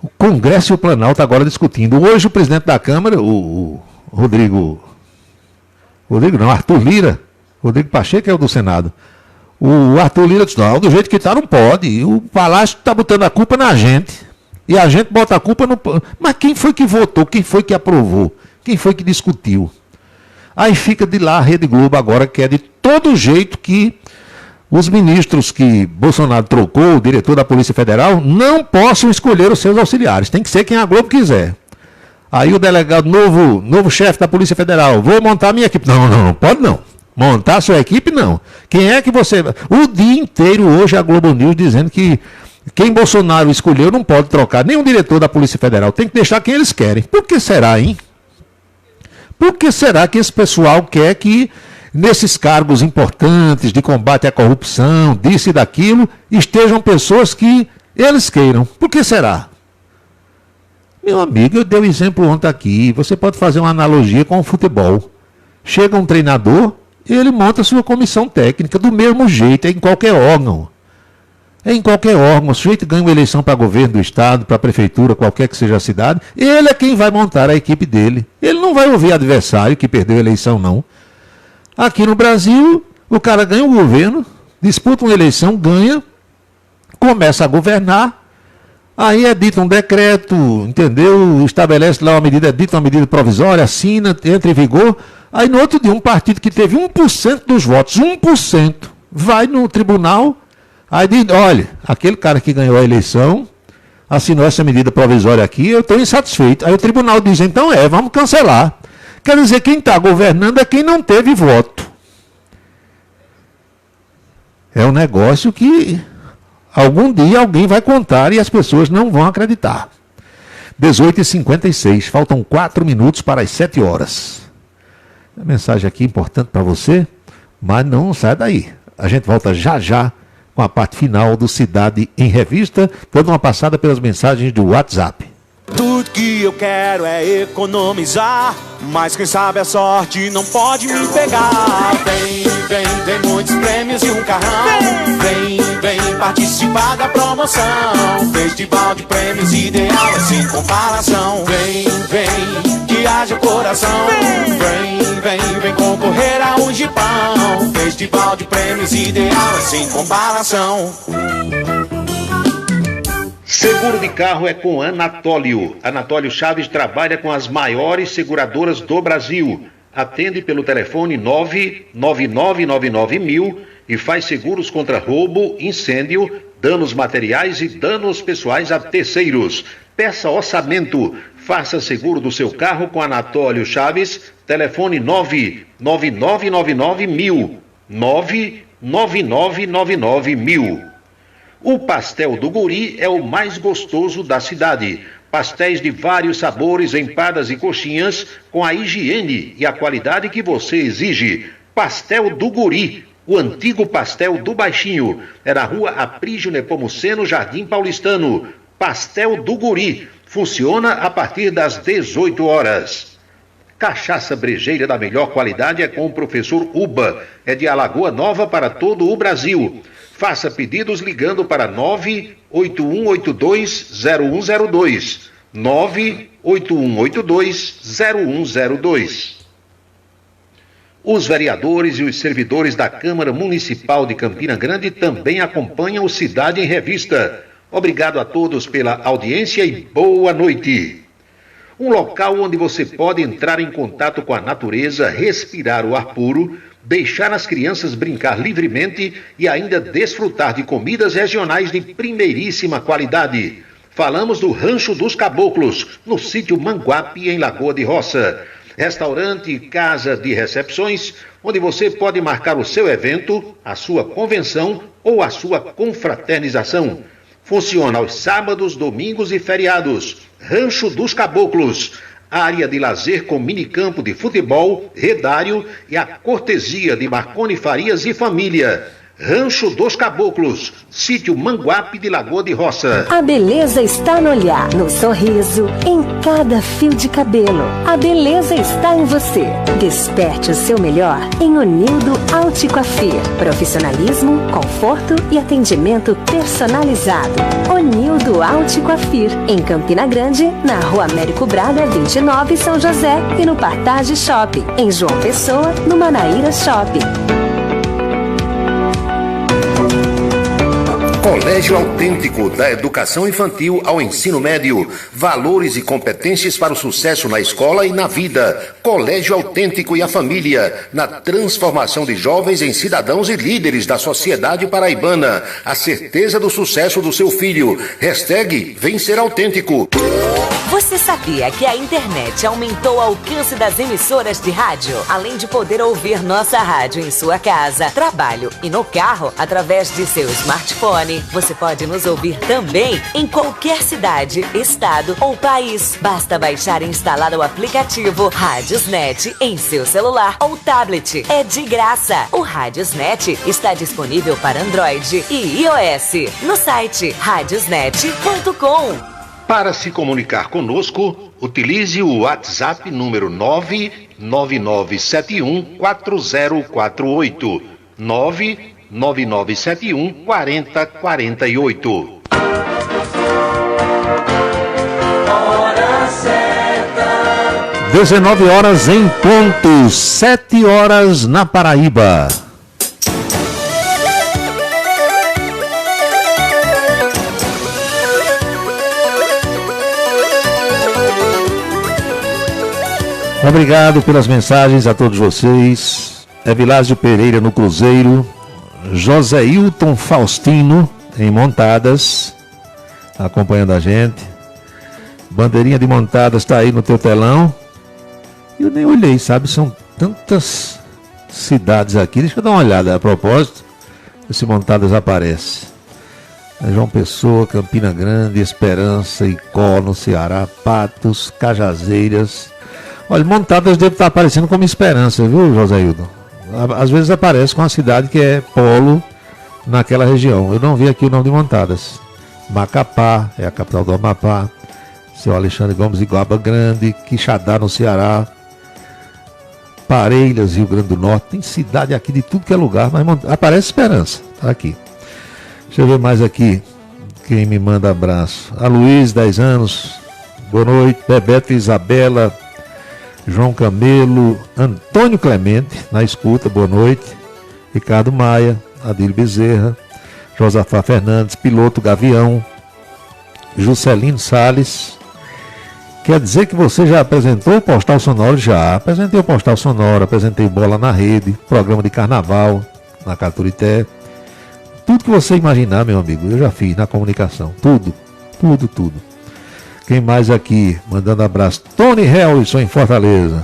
O Congresso e o Planalto agora discutindo. Hoje o presidente da Câmara, o Arthur Lira, Rodrigo Pacheco é o do Senado. O Arthur Lira disse, não, do jeito que está não pode. O Palácio está botando a culpa na gente. E a gente bota a culpa no... Mas quem foi que votou? Quem foi que aprovou? Quem foi que discutiu? Aí fica de lá a Rede Globo agora, que é de todo jeito que os ministros que Bolsonaro trocou, o diretor da Polícia Federal, não possam escolher os seus auxiliares. Tem que ser quem a Globo quiser. Aí o delegado, novo chefe da Polícia Federal, vou montar minha equipe. Não pode não. Montar a sua equipe, não. Quem é que você... O dia inteiro hoje a Globo News dizendo que quem Bolsonaro escolheu não pode trocar nem o diretor da Polícia Federal. Tem que deixar quem eles querem. Por que será, hein? Por que será que esse pessoal quer que nesses cargos importantes de combate à corrupção, disso e daquilo, estejam pessoas que eles queiram? Por que será? Meu amigo, eu dei um exemplo ontem aqui. Você pode fazer uma analogia com o futebol. Chega um treinador, ele monta a sua comissão técnica do mesmo jeito, é em qualquer órgão. É em qualquer órgão. O sujeito ganha uma eleição para governo do estado, para a prefeitura, qualquer que seja a cidade, ele é quem vai montar a equipe dele. Ele não vai ouvir adversário que perdeu a eleição, não. Aqui no Brasil, o cara ganha o governo, disputa uma eleição, ganha, começa a governar, aí é dito um decreto, entendeu? Estabelece lá uma medida, é dita uma medida provisória, assina, entra em vigor. Aí no outro dia, um partido que teve 1% dos votos, 1%, vai no tribunal, aí diz, olha, aquele cara que ganhou a eleição, assinou essa medida provisória aqui, eu estou insatisfeito. Aí o tribunal diz, então vamos cancelar. Quer dizer, quem está governando é quem não teve voto. É um negócio que algum dia alguém vai contar e as pessoas não vão acreditar. 18h56, faltam 4 minutos para as 7 horas. A mensagem aqui importante para você, mas não sai daí. A gente volta já já com a parte final do Cidade em Revista, dando uma passada pelas mensagens do WhatsApp. Tudo que eu quero é economizar, mas quem sabe a sorte não pode me pegar. Vem, tem muitos prêmios e um carrão. Vem participar da promoção. Festival de prêmios ideal é sem comparação. Vem, que haja coração. Vem concorrer a um Jeepão. Festival de prêmios ideal é sem comparação. Seguro de carro é com Anatólio. Anatólio Chaves trabalha com as maiores seguradoras do Brasil. Atende pelo telefone 99999.000 e faz seguros contra roubo, incêndio, danos materiais e danos pessoais a terceiros. Peça orçamento. Faça seguro do seu carro com Anatólio Chaves. Telefone 99999.000. 99999.000. O pastel do Guri é o mais gostoso da cidade. Pastéis de vários sabores, empadas e coxinhas com a higiene e a qualidade que você exige. Pastel do Guri, o antigo pastel do Baixinho. É na rua Aprígio Nepomuceno, Jardim Paulistano. Pastel do Guri. Funciona a partir das 18 horas. Cachaça brejeira da melhor qualidade é com o professor Uba. É de Alagoa Nova para todo o Brasil. Faça pedidos ligando para 981820102. 981820102. Os vereadores e os servidores da Câmara Municipal de Campina Grande também acompanham o Cidade em Revista. Obrigado a todos pela audiência e boa noite. Um local onde você pode entrar em contato com a natureza, respirar o ar puro, deixar as crianças brincar livremente e ainda desfrutar de comidas regionais de primeiríssima qualidade. Falamos do Rancho dos Caboclos, no sítio Manguape, em Lagoa de Roça. Restaurante e casa de recepções, onde você pode marcar o seu evento, a sua convenção ou a sua confraternização. Funciona aos sábados, domingos e feriados. Rancho dos Caboclos. Área de lazer com minicampo de futebol, redário e a cortesia de Marconi Farias e família. Rancho dos Caboclos, sítio Manguape de Lagoa de Roça. A beleza está no olhar, no sorriso, em cada fio de cabelo. A beleza está em você. Desperte o seu melhor em Unildo Alticoafir. Profissionalismo, conforto e atendimento personalizado. Unildo Alticoafir, em Campina Grande, na Rua Américo Braga, 29, São José, e no Partage Shopping, em João Pessoa, no Manaíra Shopping. Colégio Autêntico, da educação infantil ao ensino médio. Valores e competências para o sucesso na escola e na vida. Colégio Autêntico e a família, na transformação de jovens em cidadãos e líderes da sociedade paraibana. A certeza do sucesso do seu filho. Hashtag Vem Ser Autêntico. Você sabia que a internet aumentou o alcance das emissoras de rádio? Além de poder ouvir nossa rádio em sua casa, trabalho e no carro, através de seu smartphone, você pode nos ouvir também em qualquer cidade, estado ou país. Basta baixar e instalar o aplicativo Radiosnet em seu celular ou tablet. É de graça. O Radiosnet está disponível para Android e iOS no site radiosnet.com. Para se comunicar conosco, utilize o WhatsApp número 999714048. 999714048. Hora certa. 19 horas em ponto, 7 horas na Paraíba. Obrigado pelas mensagens a todos vocês. Evilásio Pereira no Cruzeiro, José Hilton Faustino em Montadas, acompanhando a gente. Bandeirinha de Montadas está aí no teu telão. Eu nem olhei, sabe? São tantas cidades aqui. Deixa eu dar uma olhada a propósito. Esse Montadas aparece. João Pessoa, Campina Grande, Esperança, Icó, no Ceará, Patos, Cajazeiras. Olha, Montadas deve estar aparecendo como Esperança, viu, José Hilton? Às vezes aparece com a cidade que é polo naquela região. Eu não vi aqui o nome de Montadas. Macapá, é a capital do Amapá. Seu Alexandre Gomes, Iguaba Grande, Quixadá, no Ceará. Parelhas, Rio Grande do Norte. Tem cidade aqui de tudo que é lugar, mas aparece Esperança. Tá aqui. Deixa eu ver mais aqui. Quem me manda abraço? A Luiz, 10 anos. Boa noite. Bebeto Isabela. João Camelo, Antônio Clemente, na escuta, boa noite. Ricardo Maia, Adílio Bezerra, Josafá Fernandes, Piloto Gavião, Juscelino Salles, Quer dizer que você já apresentou o Postal Sonoro? Já. Apresentei o Postal Sonoro, apresentei Bola na Rede, programa de carnaval na Caturité. Tudo que você imaginar, meu amigo, eu já fiz na comunicação. Tudo. Quem mais aqui? Mandando abraço. Tony Helson em Fortaleza.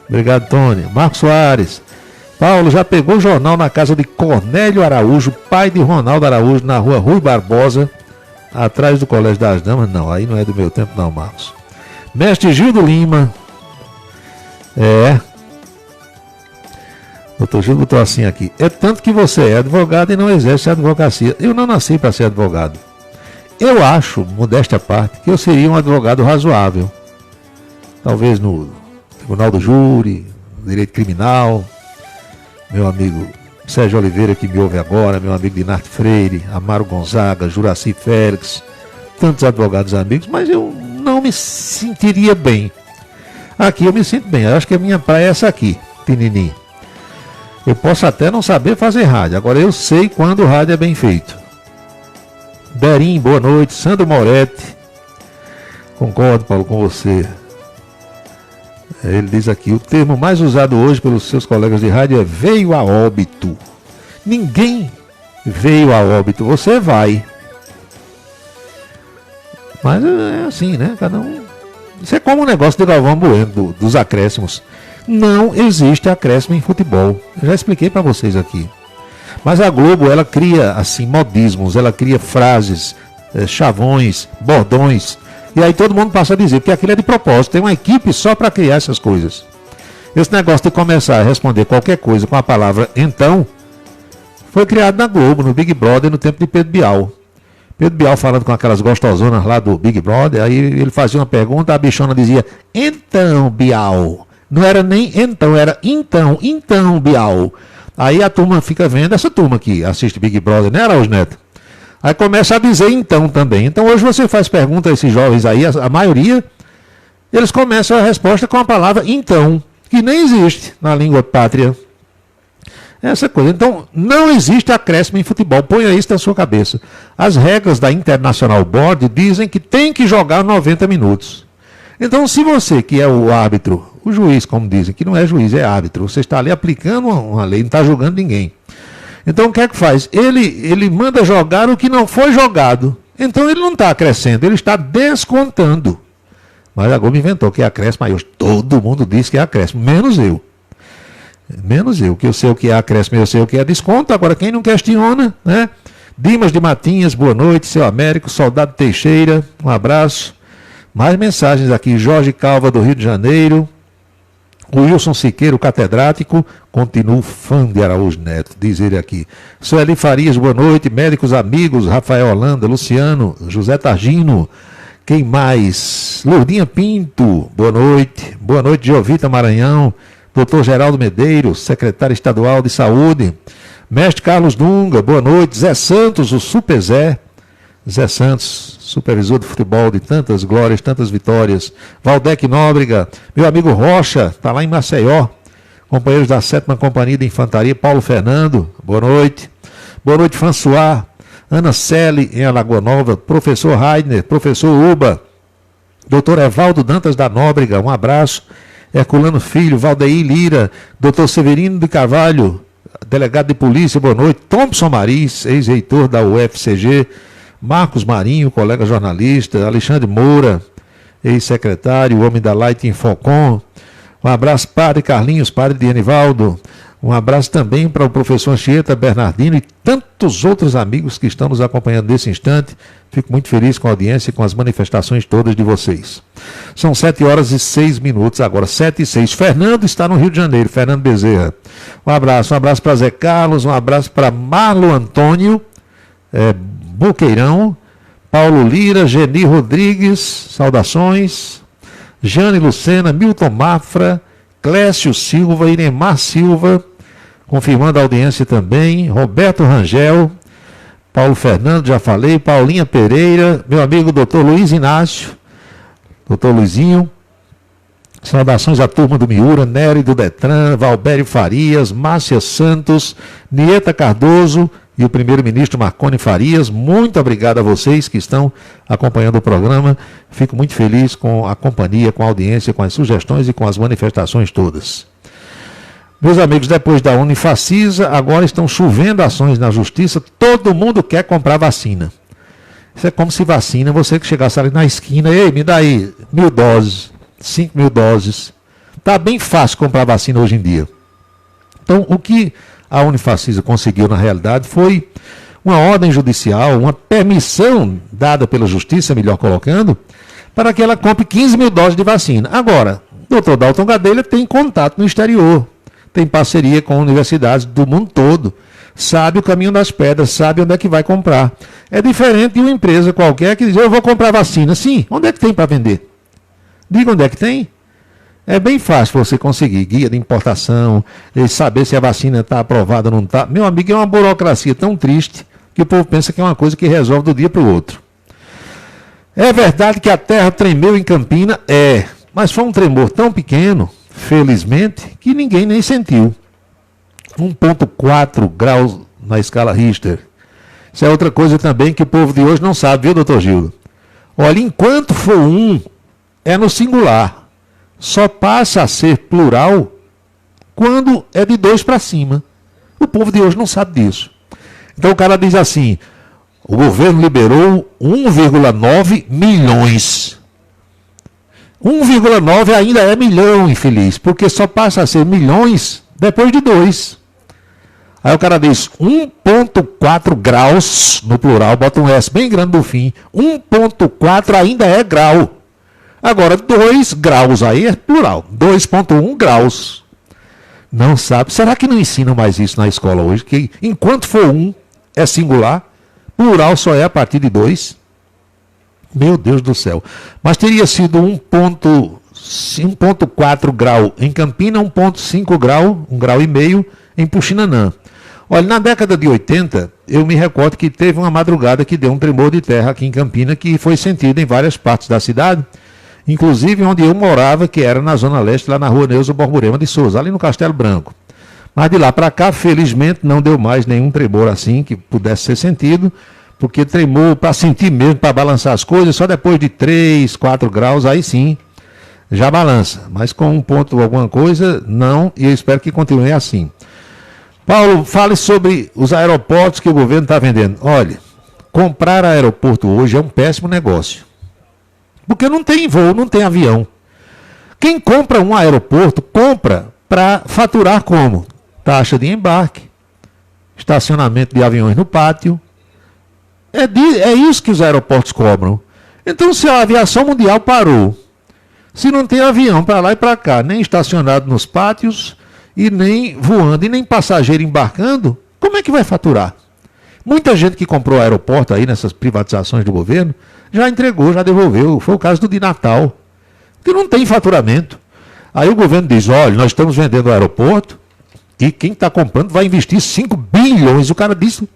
Obrigado, Tony. Marcos Soares. Paulo, já pegou o jornal na casa de Cornélio Araújo, pai de Ronaldo Araújo, na rua Rui Barbosa, atrás do Colégio das Damas? Não, aí não é do meu tempo não, Marcos. Mestre Gildo Lima. Doutor Gildo botou assim aqui. É tanto que você é advogado e não exerce a advocacia. Eu não nasci para ser advogado. Eu acho, modéstia à parte, que eu seria um advogado razoável. Talvez no Tribunal do Júri, no Direito Criminal. Meu amigo Sérgio Oliveira, que me ouve agora, meu amigo Dinarte Freire, Amaro Gonzaga, Juraci Félix, tantos advogados amigos, mas eu não me sentiria bem. Aqui eu me sinto bem, eu acho que a minha praia é essa aqui, Tininim. Eu posso até não saber fazer rádio, agora eu sei quando o rádio é bem feito. Berim, boa noite. Sandro Moretti, concordo, Paulo, com você. Ele diz aqui, o termo mais usado hoje pelos seus colegas de rádio é veio a óbito. Ninguém veio a óbito, você vai. Mas é assim, né? Cada um. Isso é como o negócio de Galvão Bueno, dos acréscimos. Não existe acréscimo em futebol. Eu já expliquei para vocês aqui. Mas a Globo, ela cria assim modismos, ela cria frases, chavões, bordões. E aí todo mundo passa a dizer, porque aquilo é de propósito, tem uma equipe só para criar essas coisas. Esse negócio de começar a responder qualquer coisa com a palavra então, foi criado na Globo, no Big Brother, no tempo de Pedro Bial. Pedro Bial falando com aquelas gostosonas lá do Big Brother, aí ele fazia uma pergunta, a bichona dizia, então, Bial. Não era nem então, era então, Bial. Aí a turma fica vendo, essa turma que assiste Big Brother, né, Araújo Neto? Aí começa a dizer então também. Então hoje você faz pergunta a esses jovens aí, a maioria, eles começam a resposta com a palavra então, que nem existe na língua pátria. Essa coisa. Então, não existe acréscimo em futebol. Ponha isso na sua cabeça. As regras da International Board dizem que tem que jogar 90 minutos. Então, se você que é o árbitro, o juiz, como dizem, que não é juiz, é árbitro, você está ali aplicando uma lei, não está julgando ninguém. Então, o que é que faz? Ele manda jogar o que não foi jogado. Então, ele não está acrescendo, ele está descontando. Mas a Globo inventou que é acréscimo, aí hoje todo mundo diz que é acréscimo, menos eu. Menos eu, que eu sei o que é acréscimo, eu sei o que é desconto. Agora, quem não questiona, né? Dimas de Matinhas, boa noite. Seu Américo, Soldado Teixeira, um abraço. Mais mensagens aqui. Jorge Calva, do Rio de Janeiro. O Wilson Siqueiro, catedrático, continuo fã de Araújo Neto, diz ele aqui. Sueli Farias, boa noite. Médicos amigos, Rafael Holanda, Luciano, José Targino. Quem mais? Lourdinha Pinto, boa noite. Boa noite, Jovita Maranhão. Doutor Geraldo Medeiros, secretário estadual de saúde. Mestre Carlos Dunga, boa noite. Zé Santos, o Super Zé. Zé Santos, supervisor de futebol de tantas glórias, tantas vitórias. Valdec Nóbrega, meu amigo Rocha, está lá em Maceió. Companheiros da 7ª Companhia de Infantaria, Paulo Fernando, boa noite. Boa noite, François. Ana Celi, em Alagoa Nova. Professor Raidner, professor Uba. Doutor Evaldo Dantas da Nóbrega, um abraço. Herculano Filho, Valdeir Lira, doutor Severino de Carvalho, delegado de polícia, boa noite. Thompson Maris, ex-reitor da UFCG. Marcos Marinho, colega jornalista. Alexandre Moura, ex-secretário, homem da Light Infocom. Um abraço, padre Carlinhos, padre Dianivaldo. Um abraço também para o professor Anchieta Bernardino e tantos outros amigos que estão nos acompanhando nesse instante. Fico muito feliz com a audiência e com as manifestações todas de vocês. São 7h06 agora, 7h06. Fernando está no Rio de Janeiro, Fernando Bezerra. Um abraço para Zé Carlos, um abraço para Marlo Antônio Boqueirão, Paulo Lira, Geni Rodrigues, saudações. Jane Lucena, Milton Mafra, Clécio Silva, Inemar Silva, confirmando a audiência também, Roberto Rangel, Paulo Fernando, já falei, Paulinha Pereira, meu amigo doutor Luiz Inácio, doutor Luizinho, saudações à turma do Miura, Nery do Detran, Valbério Farias, Márcia Santos, Nieta Cardoso e o primeiro-ministro Marconi Farias. Muito obrigado a vocês que estão acompanhando o programa. Fico muito feliz com a companhia, com a audiência, com as sugestões e com as manifestações todas. Meus amigos, depois da Unifacisa, agora estão chovendo ações na justiça. Todo mundo quer comprar vacina. Isso é como se vacina, você que chegasse ali na esquina, ei, me dá aí 1.000 doses, 5.000 doses. Está bem fácil comprar vacina hoje em dia. Então, o que a Unifacisa conseguiu, na realidade, foi uma ordem judicial, uma permissão dada pela Justiça, melhor colocando, para que ela compre 15.000 doses de vacina. Agora, o Dr. Dalton Gadelha tem contato no exterior, tem parceria com universidades do mundo todo, sabe o caminho das pedras, sabe onde é que vai comprar. É diferente de uma empresa qualquer que diz, eu vou comprar vacina. Sim, onde é que tem para vender? Diga onde é que tem. É bem fácil você conseguir guia de importação, saber se a vacina está aprovada ou não está. Meu amigo, é uma burocracia tão triste que o povo pensa que é uma coisa que resolve do dia para o outro. É verdade que a terra tremeu em Campina? É, mas foi um tremor tão pequeno, felizmente, que ninguém nem sentiu. 1,4 graus na escala Richter. Isso é outra coisa também que o povo de hoje não sabe, viu, doutor Gildo? Olha, enquanto for 1, é no singular. Só passa a ser plural quando é de 2 para cima. O povo de hoje não sabe disso. Então o cara diz assim, o governo liberou 1,9 milhões. 1,9 ainda é milhão, infeliz, porque só passa a ser milhões depois de 2. Aí o cara diz 1,4 graus, no plural, bota um S bem grande no fim, 1,4 ainda é grau. Agora, 2 graus aí é plural, 2,1 graus. Não sabe, será que não ensinam mais isso na escola hoje? Que enquanto for 1 é singular, plural só é a partir de 2? Meu Deus do céu. Mas teria sido 1,4 grau em Campina, 1,5 grau, 1,5 grau em Puxinanã. Olha, na década de 80, eu me recordo que teve uma madrugada que deu um tremor de terra aqui em Campina, que foi sentido em várias partes da cidade, inclusive onde eu morava, que era na Zona Leste, lá na rua Neuza Borborema de Souza, ali no Castelo Branco. Mas de lá para cá, felizmente, não deu mais nenhum tremor assim que pudesse ser sentido, porque tremor para sentir mesmo, para balançar as coisas, só depois de 3, 4 graus, aí sim, já balança. Mas com 1 ponto alguma coisa, não, e eu espero que continue assim. Paulo, fale sobre os aeroportos que o governo está vendendo. Olha, comprar aeroporto hoje é um péssimo negócio. Porque não tem voo, não tem avião. Quem compra um aeroporto, compra para faturar como? Taxa de embarque, estacionamento de aviões no pátio. É isso que os aeroportos cobram. Então, se a aviação mundial parou, se não tem avião para lá e para cá, nem estacionado nos pátios, e nem voando, e nem passageiro embarcando, como é que vai faturar? Muita gente que comprou aeroporto aí nessas privatizações do governo, já entregou, já devolveu. Foi o caso do de Natal, que não tem faturamento. Aí o governo diz, olha, nós estamos vendendo o aeroporto e quem está comprando vai investir 5 bilhões. O cara disse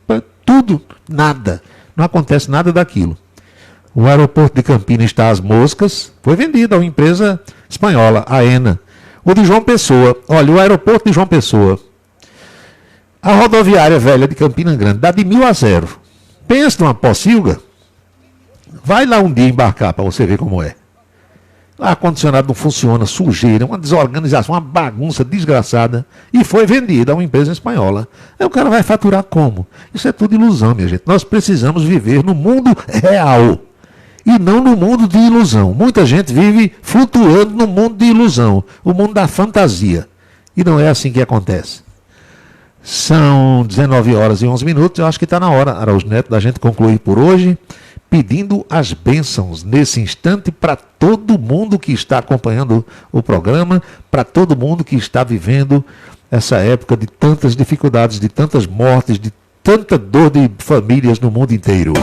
tudo, nada. Não acontece nada daquilo. O aeroporto de Campinas está às moscas, foi vendido a uma empresa espanhola, a AENA. O de João Pessoa, olha, o aeroporto de João Pessoa, a rodoviária velha de Campina Grande, dá de 1.000 a 0. Pensa numa pocilga. Vai lá um dia embarcar para você ver como é. O ar-condicionado não funciona, sujeira, uma desorganização, uma bagunça desgraçada. E foi vendida a uma empresa espanhola. Aí o cara vai faturar como? Isso é tudo ilusão, minha gente. Nós precisamos viver no mundo real e não no mundo de ilusão. Muita gente vive flutuando no mundo de ilusão, o mundo da fantasia. E não é assim que acontece. São 19 horas e 11 minutos. Eu acho que está na hora, Araújo Neto, da gente concluir por hoje, pedindo as bênçãos nesse instante para todo mundo que está acompanhando o programa, para todo mundo que está vivendo essa época de tantas dificuldades, de tantas mortes, de tanta dor de famílias no mundo inteiro.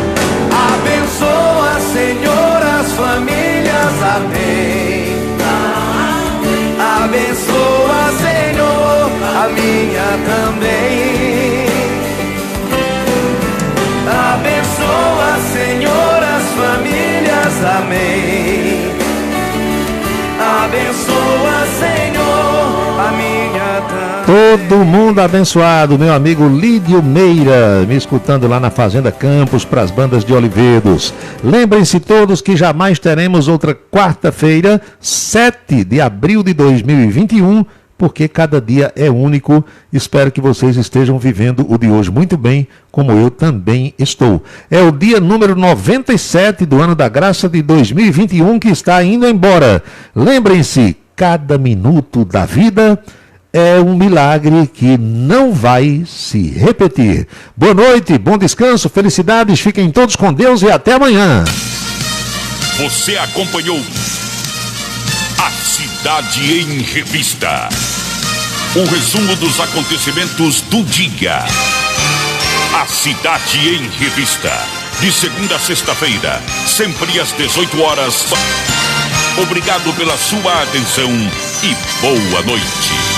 Abençoa, Senhor, as famílias, amém. Abençoa, Senhor, a minha também. Abençoa, Senhor, as famílias, amém. Abençoa, Senhor, a minha também. Todo mundo abençoado, meu amigo Lídio Meira, me escutando lá na Fazenda Campos, para as bandas de Olivedos. Lembrem-se todos que jamais teremos outra quarta-feira, 7 de abril de 2021, porque cada dia é único. Espero que vocês estejam vivendo o de hoje muito bem, como eu também estou. É o dia número 97 do ano da graça de 2021 que está indo embora. Lembrem-se, cada minuto da vida é um milagre que não vai se repetir. Boa noite, bom descanso, felicidades, fiquem todos com Deus e até amanhã. Você acompanhou A Cidade em Revista. Um resumo dos acontecimentos do dia. A Cidade em Revista. De segunda a sexta-feira, sempre às 18 horas. Obrigado pela sua atenção e boa noite.